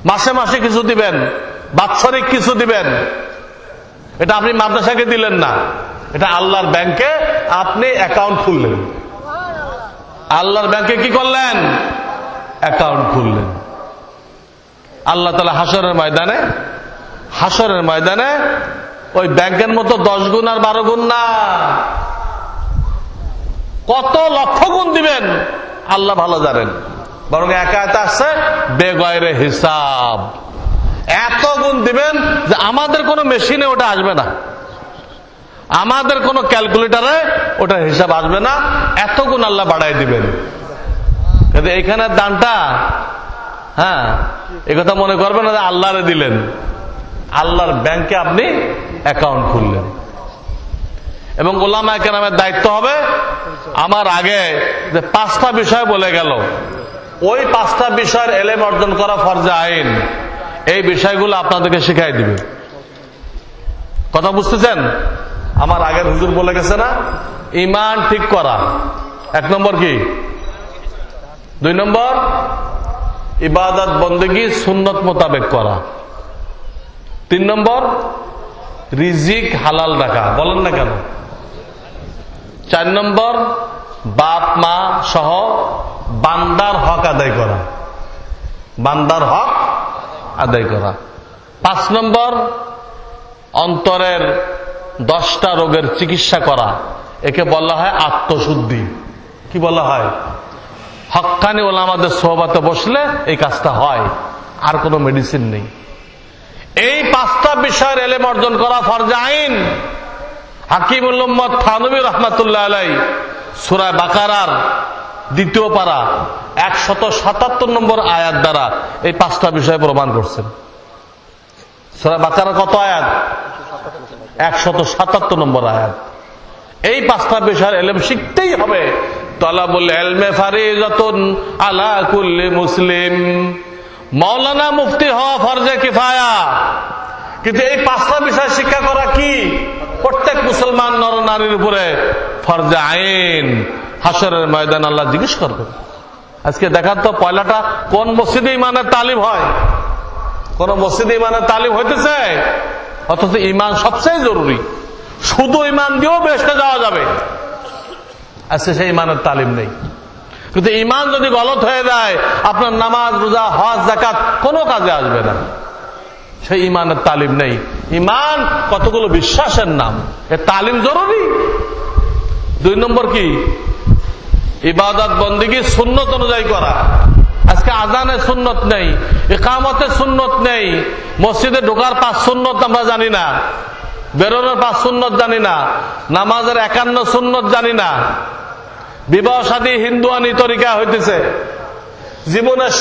মাসে মাসে কিছু দিবেন, বাৎসরিক কিছু দিবেন। এটা আপনি মাদ্রাসাকে দিলেন না, এটা আল্লাহর ব্যাংকে আপনি অ্যাকাউন্ট খুললেন। আল্লাহর ব্যাংকে কি করলেন? অ্যাকাউন্ট খুললেন। আল্লাহ তাআলা হাসরের ময়দানে ওই ব্যাংকের মতো 10 গুণ আর 12 গুণ না, কত লক্ষ গুণ দিবেন আল্লাহ ভালো জানেন। বরং একা আসছে বেগয়রে হিসাব, এত গুণ দিবেন যে আমাদের কোনো মেশিনে ওটা আসবে না, আমাদের কোনো ক্যালকুলেটরে ওটা হিসাব আসবে না, এত গুণ আল্লাহ বাড়াই দিবেন। কিন্তু এইখানের দানটা, হ্যাঁ, একথা মনে করবেন না যে আল্লাহরে দিলেন, আল্লাহর ব্যাংকে আপনি অ্যাকাউন্ট খুললেন। এবং উলামায়ে কেরামের দায়িত্ব হবে, আমার আগে যে 5টা বিষয় বলে গেল, ওই 5টা বিষয়ের এলেম অর্জন করা ফরজে আইন, এই বিষয়গুলো আপনাদেরকে শিখাই দিবে। কথা বুঝতেছেন? আমার আগের হুজুর বলে গেছে না, ঈমান ঠিক করা 1 নম্বর, কি 2 নম্বর ইবাদত বন্দেগী সুন্নত মোতাবেক করা, 3 নম্বর রিজিক হালাল রাখা, বলেন না কেন, 4 নম্বর বাপ মা সহ বান্দার হক আদায় করা, বান্দার হক আদায় করা, 5 নম্বর অন্তরের 10টা রোগের চিকিৎসা করা, একে বলা হয় আত্মশুদ্ধি। কি বলা হয়? হক্কানি ওলামাদের সোহবতে বসলে এই কাজটা হয়, আর কোনো মেডিসিন নেই। এই 5টা বিষয়ের এলেম অর্জন করা ফরজে আইন। হাকিমুল উম্মত থানবী রাহমাতুল্লাহ আলাইহি সূরা বাকারার 2য় পারা 177 নম্বর আয়াত দ্বারা এই 5টা বিষয় প্রমাণ করছেন। সূরা বাকারার কত আয়াত? 177 নম্বর আয়াত। এই 5টা বিষয়ের এলেম শিখতেই হবে। তালাবুল ইলমি ফারিজাতুন আলা কুল্লি মুসলিম, মাওলানা মুফতি হওয়া ফরজে কিফায়া। কিন্তু এই 5টা বিষয় শিক্ষা করা কি প্রত্যেক মুসলমান নর নারীর উপরে ফরজে আইন। হাসরের ময়দান আল্লাহ জিজ্ঞেস করবেন। আজকে দেখার তো পয়লাটা কোন মসজিদে ইমানের তালিম হয়? কোন মসজিদে ইমানের তালিম হইতেছে? অথচ ইমান সবচেয়ে জরুরি, শুধু ইমান দিয়েও বেহেশতে যাওয়া যাবে। আজকে সেই ইমানের তালিম নেই। কিন্তু ইমান যদি গলত হয়ে যায়, আপনার নামাজ রোজা হজ যাকাত কোনো কাজে আসবে না। সেই ইমানের তালিম নেই। ইমান কতগুলো বিশ্বাসের নাম, এর তালিম জরুরি। 2 নম্বর কি? ইবাদত বন্দেগী সুন্নত অনুযায়ী করা। আজকে আজানের সুন্নত নেই, ইকামতের সুন্নত নেই, মসজিদে ঢোকার 5 সুন্নত আমরা জানি না, বেরোনোর 5 সুন্নত জানি না, নামাজের 51 সুন্নত জানি না, বিবাহ শাদী হিন্দুয়ানি তরিকা হইতেছে, জীবনের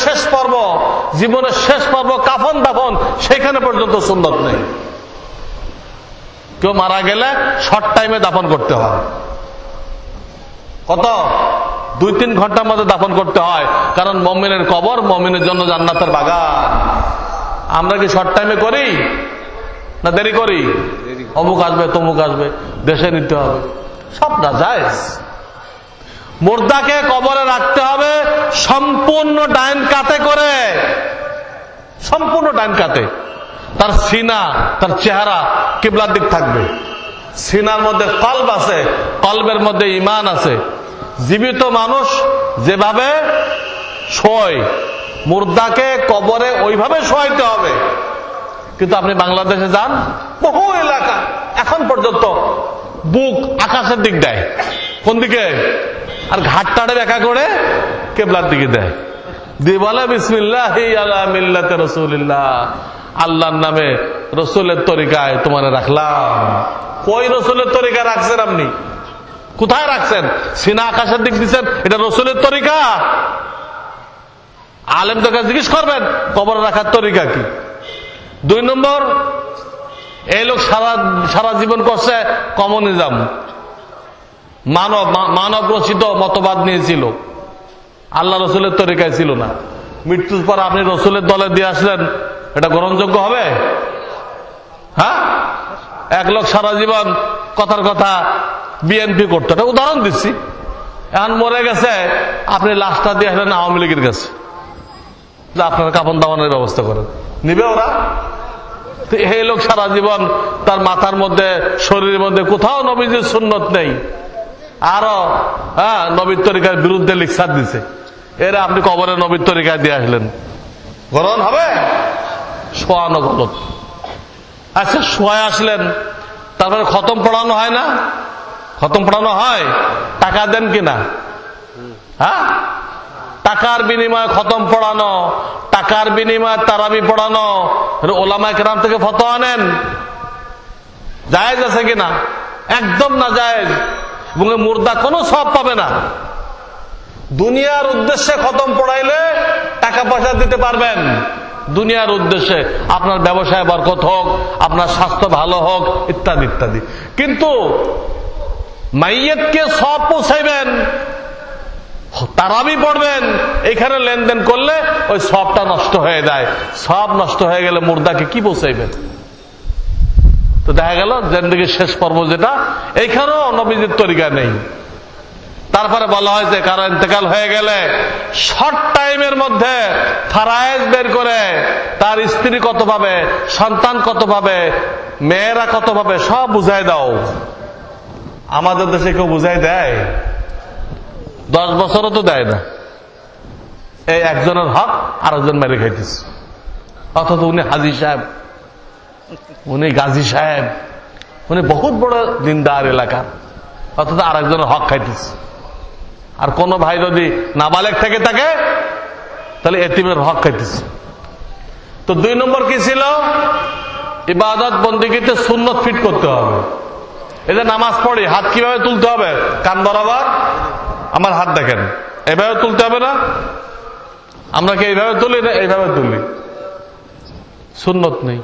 শেষ পর্ব কাফন দাফন, সেখানে পর্যন্ত সুন্নত নেই। কেউ মারা গেলে শর্ট টাইমে দাফন করতে হয়, কত 2-3 ঘন্টার মধ্যে দাফন করতে হয়, কারণ মুমিনের কবর মুমিনের জন্য জান্নাতের বাগান। আমরা কি শর্ট টাইমে করি না দেরি করি? অমুক আসবে তমুক আসবে, দেশে নিতে হবে, সব না জায়েজ। মুর্দাকে কবরে রাখতে হবে সম্পূর্ণ ডাইন কাতে করে, সম্পূর্ণ ডাইন কাতে। তার সিনা, তার চেহারা কিবলার দিক থাকবে। সিনার মধ্যে কলব আছে, কলবের মধ্যে ঈমান আছে। জীবিত মানুষ যেভাবে শোয়, মুর্দাকে কবরে ওইভাবে শোয়াইতে হবে। কিন্তু আপনি বাংলাদেশে যান, বহু এলাকা এখন পর্যন্ত বুক আকাশের দিক দেয়। কোন দিকে? আর ঘাটটারে ব্যাখ্যা করে কেবলার দিকে দেয়, দিয়ে বলে বিসমিল্লাহি আলা মিল্লাতে রাসূলিল্লাহ, আল্লাহর নামে রসুলের তরিকায় তোমারে রাখলাম। কই রসুলের তরিকা রাখছেন আপনি? কোথায় রাখছেন? সিনা আকাশের দিক দিচ্ছেন, এটা রসুলের তরিকা? আলেম তো কাছে জিজ্ঞেস করবেন কবর রাখার তরিকা কি। 2 নম্বর, এই লোক সারা জীবন করছে কমিউনিজম, মানব রচিত মতবাদ নিয়েছিল, আল্লাহ রসুলের তরিকায় ছিল না। মৃত্যুর পর আপনি রসুলের দলে দিয়ে আসলেন, এটা গ্রহণযোগ্য হবে? হ্যাঁ, এক লোক সারা জীবন কথার কথা বিএনপি করতো, এটা উদাহরণ দিচ্ছি। এখন মরে গেছে, আপনি লাশটা দিয়ে আসলেন আওয়ামী লীগের কাছে, আপনার কাফন দাফনের ব্যবস্থা করেন, নিবে ওরা? এই লোক সারা জীবন তার মাথার মধ্যে শরীরের মধ্যে কোথাও নবীজির সুন্নত নেই, আরো নবীর তরিকার বিরুদ্ধে লিখসার দিছে, এরা আপনি কবরে নবীর তরিকায় দিয়ে আসলেন, গ্রহণ হবে? শোয়ানো গলত। আচ্ছা, শোয়া আসলেন, তারপরে খতম পড়ানো হয় না? খতম পড়ানো হয়, টাকা দেন কিনা? হ্যাঁ, টাকার বিনিময়ে খতম পড়ানো, টাকার বিনিময়ে তারাবি পড়ানো, ওলামায়ে কেরাম থেকে ফতোয়া নেন, জায়েজ আছে কিনা? একদম না জায়েজ, এবং মুর্দা কোনো সওয়াব পাবে না। দুনিয়ার উদ্দেশ্যে খতম পড়াইলে টাকা পয়সা দিতে পারবেন, দুনিয়ার উদ্দেশ্যে, আপনার ব্যবসায় বরকত হোক, আপনার স্বাস্থ্য ভালো হোক, ইত্যাদি ইত্যাদি। কিন্তু মাইয়িতকে সওয়াব পৌঁছাইবেন, তারাবি পড়বেন, এখানে লেনদেন করলে ওই সওয়াবটা নষ্ট হয়ে যায়। সওয়াব নষ্ট হয়ে গেলে মুর্দাকে কি পৌঁছাইবেন? তো দেখা গেল জিন্দেগির শেষ পর্ব যেটা, এইখানেও নবীজির তরিকা নেই। তারপরে বলা হয়েছে কারো ইন্তেকাল হয়ে গেলে শর্ট টাইমের মধ্যে ফারায়েজ বের করে তার স্ত্রী কত পাবে, সন্তান কত পাবে, মেয়েরা কত পাবে, সব বুঝাই দাও। আমাদের দেশে কেউ বুঝাই দেয়? 10 বছরও তো দেয় না। এই একজনের হক আরেকজন মেরে খাইতেছে, অথচ উনি হাজী সাহেব, উনি গাজী সাহেব, উনি বহুত বড় দিনদার এলাকার, অথচ আরেকজনের হক খাইতেছে। আর কোন ভাই যদি নাবালেগ থেকে থাকে তাহলে এতিমের হক খাইতেছে। তো 2 নম্বর কি ছিল? ইবাদত বন্দেগীতে সুন্নত ফিট করতে হবে। এই যে নামাজ পড়ি, হাত কিভাবে তুলতে হবে? কান বরাবর। আমার হাত দেখেন, এইভাবে তুলতে হবে না? আমরা কি এইভাবে তুলি না এইভাবে তুলি? সুন্নত নেই।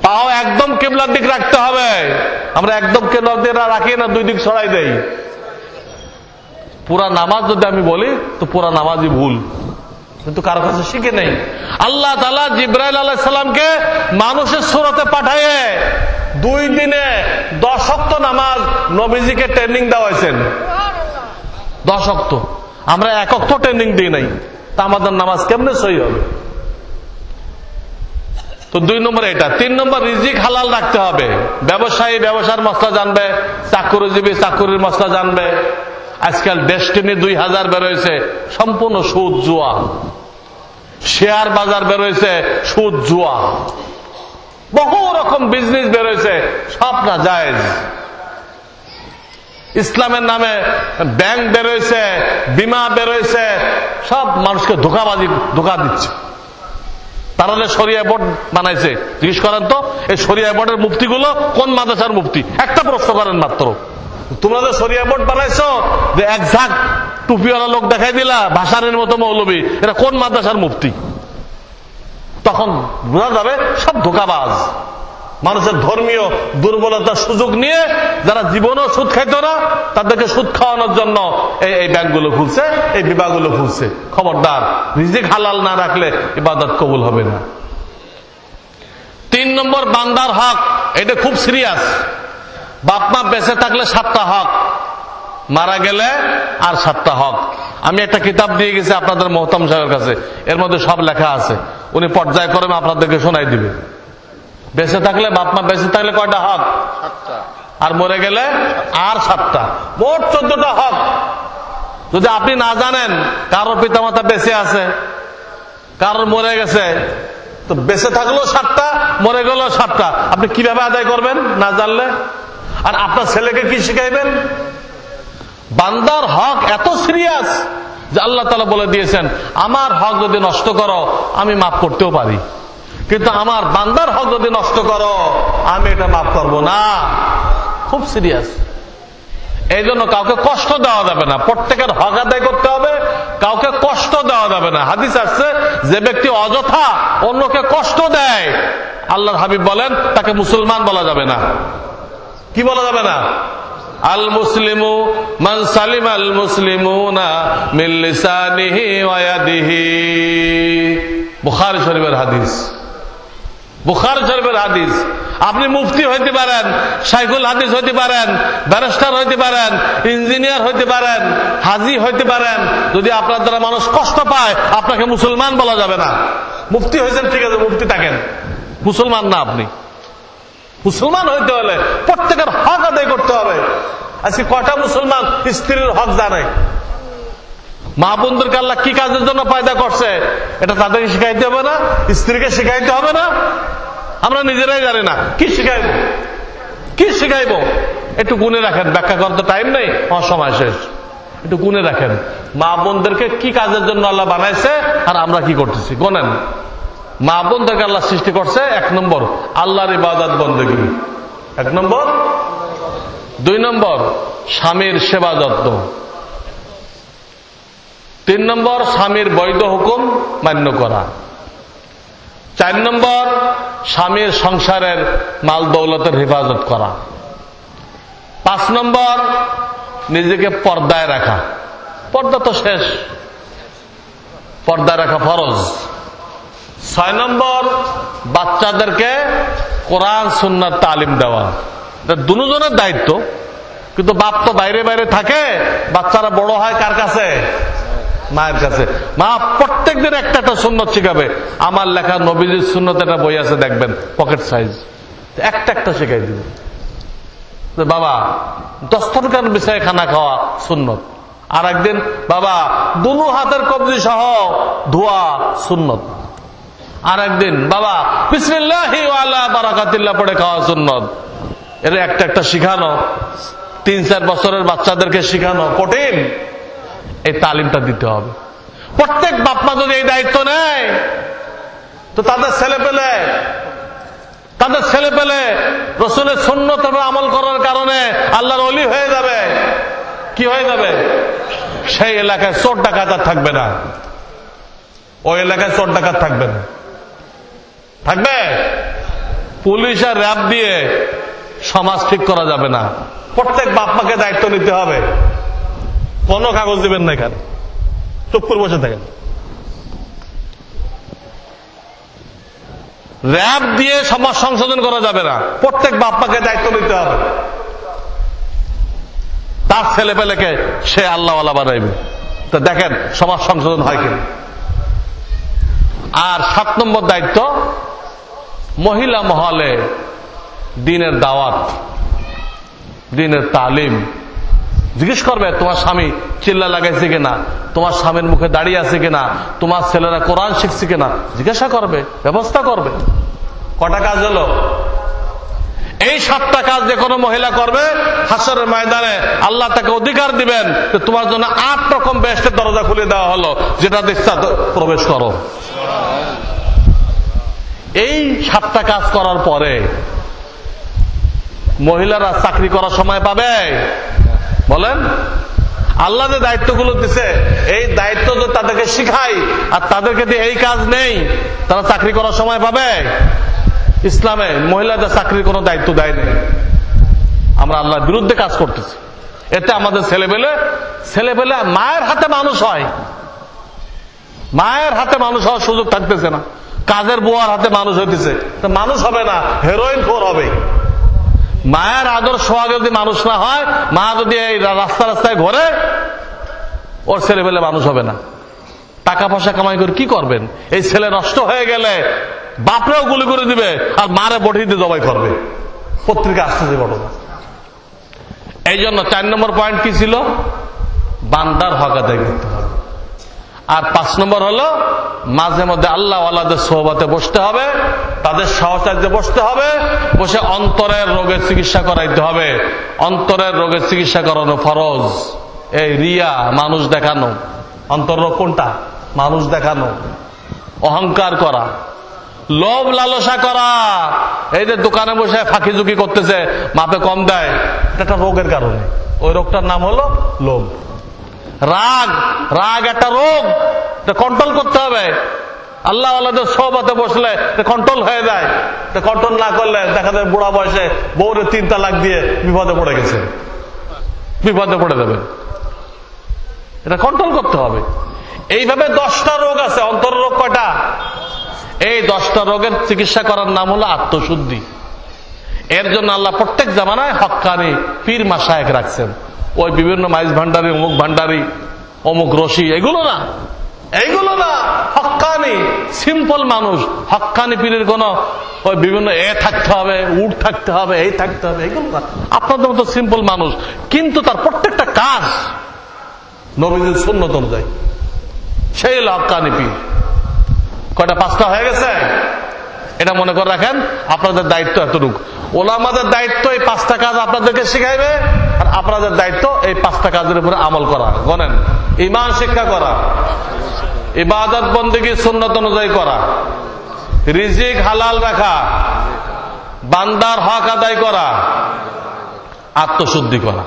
পাও একদম কিবলার দিক রাখতে হবে, আমরা একদম কিবলার দিকে রাখি না, 2 দিক ছড়াই দেই। পুরা নামাজ যদি আমি বলি তো পুরা নামাজই ভুল, কিন্তু কারো কাছে শিখে নেই। আল্লাহ তাআলা জিবরাইল আলাইহিস সালামকে মানুষের সুরতে পাঠায়ে 2 দিনে 10 ওয়াক্ত নামাজ নবীজিকে ট্রেনিং দেওয়াইছেন। 10 ওয়াক্ত, আমরা 1 ওয়াক্ত ট্রেনিং দিই নাই, তা আমাদের নামাজ কেমনে সহি হবে? তো 2 নম্বর এটা। 3 নম্বর, রিজিক হালাল রাখতে হবে। ব্যবসায়ী ব্যবসার মসলা জানবে, চাকরিজীবী চাকরির মসলা জানবে। আজকাল ডেস্টিনি 2000 বেরোয়েছে, সম্পূর্ণ সুদ জুয়া। শেয়ার বাজার বেরোয়েছে, সুদ জুয়া। বহু রকম বিজনেস বেরোয়েছে, সব না জায়েজ। ইসলামের নামে ব্যাংক বেরোয়েছে, বিমা বেরোয়েছে, সব মানুষকে ধোকা দিচ্ছে। তারা শরিয়া বোর্ড বানাইছে, জিজ্ঞেস করেন তো এই শরিয়া বোর্ডের মুফতিগুলো কোন মাদ্রাসার মুফতি? একটা প্রশ্ন করেন মাত্র। তোমরা যে শরিয়া বোর্ড বানাইছো, যে এক ঝাঁক টুপিওয়ালা লোক দেখাই দিলা ভাসানের মতো মৌলবী, এটা কোন মাদ্রাসার মুফতি? তখন বোঝা যাবে সব ধোকাবাজ। মানুষের ধর্মীয় দুর্বলতার সুযোগ নিয়ে যারা জীবনও সুদ খাইতো না, তাদেরকে সুদ খাওয়ানোর জন্য এই ব্যাংকগুলো খুলছে, এই বিভাগগুলো খুলছে। খবরদার, রিজিক হালাল না রাখলে ইবাদত কবুল হবে না। 3 নম্বর, বান্দার হক। এটা খুব সিরিয়াস। বাপ মা বেঁচে থাকলে 7টা হক, মারা গেলে আর 7টা হক। আমি একটা কিতাব দিয়ে গেছি আপনাদের মোহতাম সাহেবের কাছে, এর মধ্যে সব লেখা আছে। উনি পর্যায়ক্রমে আপনাদেরকে শোনাই দিবে। বেঁচে থাকলে, বাপ মা বেঁচে থাকলে কয়টা হক? 7টা। আর মরে গেলে আর 7টা, মোট 14টা হক। যদি আপনি না জানেন কারোর পিতামাতা বেঁচে আছে, কারোর মরে গেছে, তো বেঁচে থাকলেও 7টা, মরে গেলেও 7টা, আপনি কিভাবে আদায় করবেন না জানলে? আর আপনার ছেলেকে কি শিখাইবেন? বান্দার হক এত সিরিয়াস যে আল্লাহ তাআলা বলে দিয়েছেন, আমার হক যদি নষ্ট করো আমি মাফ করতেও পারি, কিন্তু আমার বান্দার হক যদি নষ্ট করো আমি এটা মাফ করব না। খুব সিরিয়াস। এই জন্য কাউকে কষ্ট দেওয়া যাবে না, প্রত্যেকের হক আদায় করতে হবে, কাউকে কষ্ট দেওয়া যাবে না। হাদিস আসছে, যে ব্যক্তি অযথা অন্যকে কষ্ট দেয়, আল্লাহর হাবিব বলেন তাকে মুসলমান বলা যাবে না। কি বলা যাবে না? আল মুসলিমু মান সালিম আল মুসলিমুনা মিন লিসানিহি ওয়া ইয়াদিহি। বুখারী শরীফের হাদিস, বুখারী শরীফের হাদিস। আপনি মুফতি হইতে পারেন, শাইখুল হাদিস হইতে পারেন, ব্যারিস্টার হইতে পারেন, ইঞ্জিনিয়ার হইতে পারেন, হাজি হইতে পারেন, যদি আপনার দ্বারা মানুষ কষ্ট পায় আপনাকে মুসলমান বলা যাবে না। মুফতি হয়েছেন ঠিক আছে, মুফতি থাকেন, মুসলমান না আপনি। মুসলমান হইতে হলে প্রত্যেকের হক আদায় করতে হবে। আজকে কয়টা মুসলমান স্ত্রীর হক জানে? মা বোনদেরকে আল্লাহ কি কাজের জন্য পয়দা করছে এটা তাদেরকে শিখাইতে হবে না? স্ত্রীকে শিখাইতে হবে না? আমরা নিজেরাই জানি না, কি শিখাইব? কি শিখাইব? একটু গুনে রাখেন, ব্যাখ্যা করতে টাইম নেই, আমার সময় শেষ। একটু গুনে রাখেন মা বোনদেরকে কি কাজের জন্য আল্লাহ বানাইছে আর আমরা কি করতেছি। গোনেন, মা বোনদেরকে আল্লাহ সৃষ্টি করছে 1 নম্বর আল্লাহর ইবাদত বন্দেগী, 1 নম্বর। 2 নম্বর স্বামীর সেবা যত্ন। 3 নম্বর স্বামীর বৈধ হুকুম মান্য করা। 4 নম্বর স্বামীর সংসারের মাল দৌলতের হেফাজত করা। 5 নম্বর নিজেকে পর্দায় রাখা। পর্দা তো শেষ, পর্দায় রাখা ফরজ। 6 নম্বর বাচ্চাদেরকে কোরআন সুন্নাত তালিম দেওয়া। দুজনের দায়িত্ব, কিন্তু বাপ তো বাইরে বাইরে থাকে, বাচ্চারা বড় হয় কার কাছে? মায়ের কাছে। মা প্রত্যেক দিন একটা একটা সুন্নত শিখাবে। আমার লেখা নবীজির সুন্নত একটা বই আছে, দেখবেন পকেট সাইজ, একটা একটা শিখাই দিবে। বাবা দস্তরখান বিছায় খানা খাওয়া সুন্নত। আর একদিন বাবা দুনো হাতের কবজি সহ ধোয়া সুন্নত। আর একদিন বাবা বিসমিল্লাহি ওয়া আলা বারাকাতিল্লাহ পড়ে খাওয়া সুন্নত। এর একটা একটা শিখানো, 3-4 বছরের বাচ্চাদেরকে শিখানো কঠিন। এই তালিমটা দিতে হবে। প্রত্যেক বাপমা যদি এই দায়িত্ব নেয় তো তাদের ছেলে পেলে রাসূলের সুন্নত আমল করার কারণে আল্লাহর ওলি হয়ে যাবে। কি হয়ে যাবে? সেই এলাকায় চোর ডাকাত আর থাকবে না, ওই এলাকায় চোর ডাকাত থাকবে না। থাকবে? পুলিশ আর র‍্যাব দিয়ে সমাজ ঠিক করা যাবে না। প্রত্যেক বাপমাকে দায়িত্ব নিতে হবে। কোনো কাগজ দিবেন না, এখানে চুপ করে বসে থাকেন। র‍্যাব দিয়ে সমাজ সংশোধন করা যাবে না। প্রত্যেক বাপমাকে দায়িত্ব নিতে হবে। তার ছেলে পেলেকে সে আল্লাহওয়ালা বানাইবে। তো দেখেন সমাজ সংশোধন হয় কিনা। আর 7 নম্বর দায়িত্ব মহিলা মহলে দ্বীনের দাওয়াত, দ্বীনের তালিম। জিজ্ঞেস করবে তোমার স্বামী চিল্লা লাগাইছে কিনা, তোমার স্বামীর মুখে দাঁড়িয়ে আছে কিনা, তোমার ছেলেরা কোরআন শিখছে কিনা, জিজ্ঞাসা করবে, ব্যবস্থা করবে। কটা কাজ হলো? এই 7টা কাজ যে কোনো মহিলা করবে, হাসরের ময়দানে আল্লাহ তাকে অধিকার দিবেন যে তোমার জন্য 8 রকম বেহেশতের দরজা খুলে দেওয়া হলো, যেটা ইচ্ছা প্রবেশ করো। এই 7টা কাজ করার পরে মহিলারা চাকরি করার সময় পাবে? বলেন। আল্লাহ যে দায়িত্বগুলো দিছে, এই দায়িত্ব যদি তাদেরকে শিখাই আর তাদেরকে দিয়ে এই কাজ নেই, তারা চাকরি করার সময় পাবে? ইসলামে মহিলাদের চাকরির কোনো দায়িত্ব দেয় নেই। আমরা আল্লাহর বিরুদ্ধে কাজ করতেছি। এতে আমাদের ছেলেপেলে মায়ের হাতে মানুষ হয়, মায়ের হাতে মানুষ হওয়ার সুযোগ থাকতেছে না। কাজের বুয়ার হাতে মানুষ হইতেছে, মানুষ হবে না, হেরোইন খোর হবে। মায়ের আদর সোহাগে যদি মানুষ না হয়, মা যদি এই রাস্তায় ঘোরে, ওর ছেলেপেলে মানুষ হবে না। টাকা পয়সা কামাই করে কি করবেন? এই ছেলে নষ্ট হয়ে গেলে বাপরেও গুলি করে দিবে আর মারে বটি দিয়ে জবাই করবে। পত্রিকা আসতেছে ঘটনা। এই জন্য 4 নম্বর পয়েন্ট কি ছিল? বান্দার হক আদায় করতে হবে। আর 5 নম্বর হলো মাঝে মধ্যে আল্লাহ ওয়ালাদের সোহবতে বসতে হবে, তাদের সাহচর্যে বসতে হবে, বসে অন্তরের রোগের চিকিৎসা করাইতে হবে। অন্তরের রোগের চিকিৎসা করানো ফরজ। এই রিয়া, মানুষ দেখানো। অন্তর রোগ কোনটা? মানুষ দেখানো, অহংকার করা, লোভ লালসা করা। এই যে দোকানে বসে ফাঁকি ঝুঁকি করতেছে, মাপে কম দেয়, এটা একটা রোগের কারণে। ওই রোগটার নাম হলো লোভ। রাগ, রাগ একটা রোগ, এটা কন্ট্রোল করতে হবে। আল্লাহ আল্লাহদের সোহবতে বসলে কন্ট্রোল হয়ে যায়। কন্ট্রোল না করলে দেখা যায় বুড়া বয়সে বউরে 3 তালাক দিয়ে বিপদে পড়ে গেছে, বিপদে পড়ে যাবে। এটা কন্ট্রোল করতে হবে। এইভাবে 10টা রোগ আছে। অন্তর রোগ কয়টা? এই 10টা রোগের চিকিৎসা করার নাম হলো আত্মশুদ্ধি। এর জন্য আল্লাহ প্রত্যেক জামানায় হক্কানি পীর মাশায়েখ রাখছেন। ওই বিভিন্ন মাইজ ভান্ডারি, অমুক ভান্ডারি, অমুক রশি, এগুলো না, এইগুলো না। হক্কানি সিম্পল মানুষ। হক্কানি পীরের কোন ওই বিভিন্ন থাকতে হবে, উট থাকতে হবে, এই থাকতে হবে, এগুলো না। আপনাদের মতো সিম্পল মানুষ, কিন্তু তার প্রত্যেকটা কাজ নবীজির সুন্নত অনুযায়ী। সেই হলো হক্কানি পীর। কয়টা? 5টা হয়ে গেছে। এটা মনে করে রাখেন, আপনাদের দায়িত্ব এতটুকু। ওলামাদের দায়িত্ব এই 5টা কাজ আপনাদেরকে শিখাইবে, আর আপনাদের দায়িত্ব এই 5টা কাজের উপরে আমল করা। গনেন, ঈমান শিক্ষা করা, ইবাদত বন্দেগী সুন্নত অনুযায়ী করা, রিজিক হালাল রাখা, বান্দার হক আদায় করা, আত্মশুদ্ধি করা।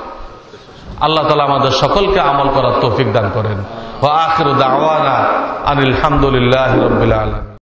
আল্লাহ তাআলা আমাদের সকলকে আমল করার তৌফিক দান করেন। ওয়া আখিরু দাওয়ানা আনিল হামদুলিল্লাহি রাব্বিল আলামিন।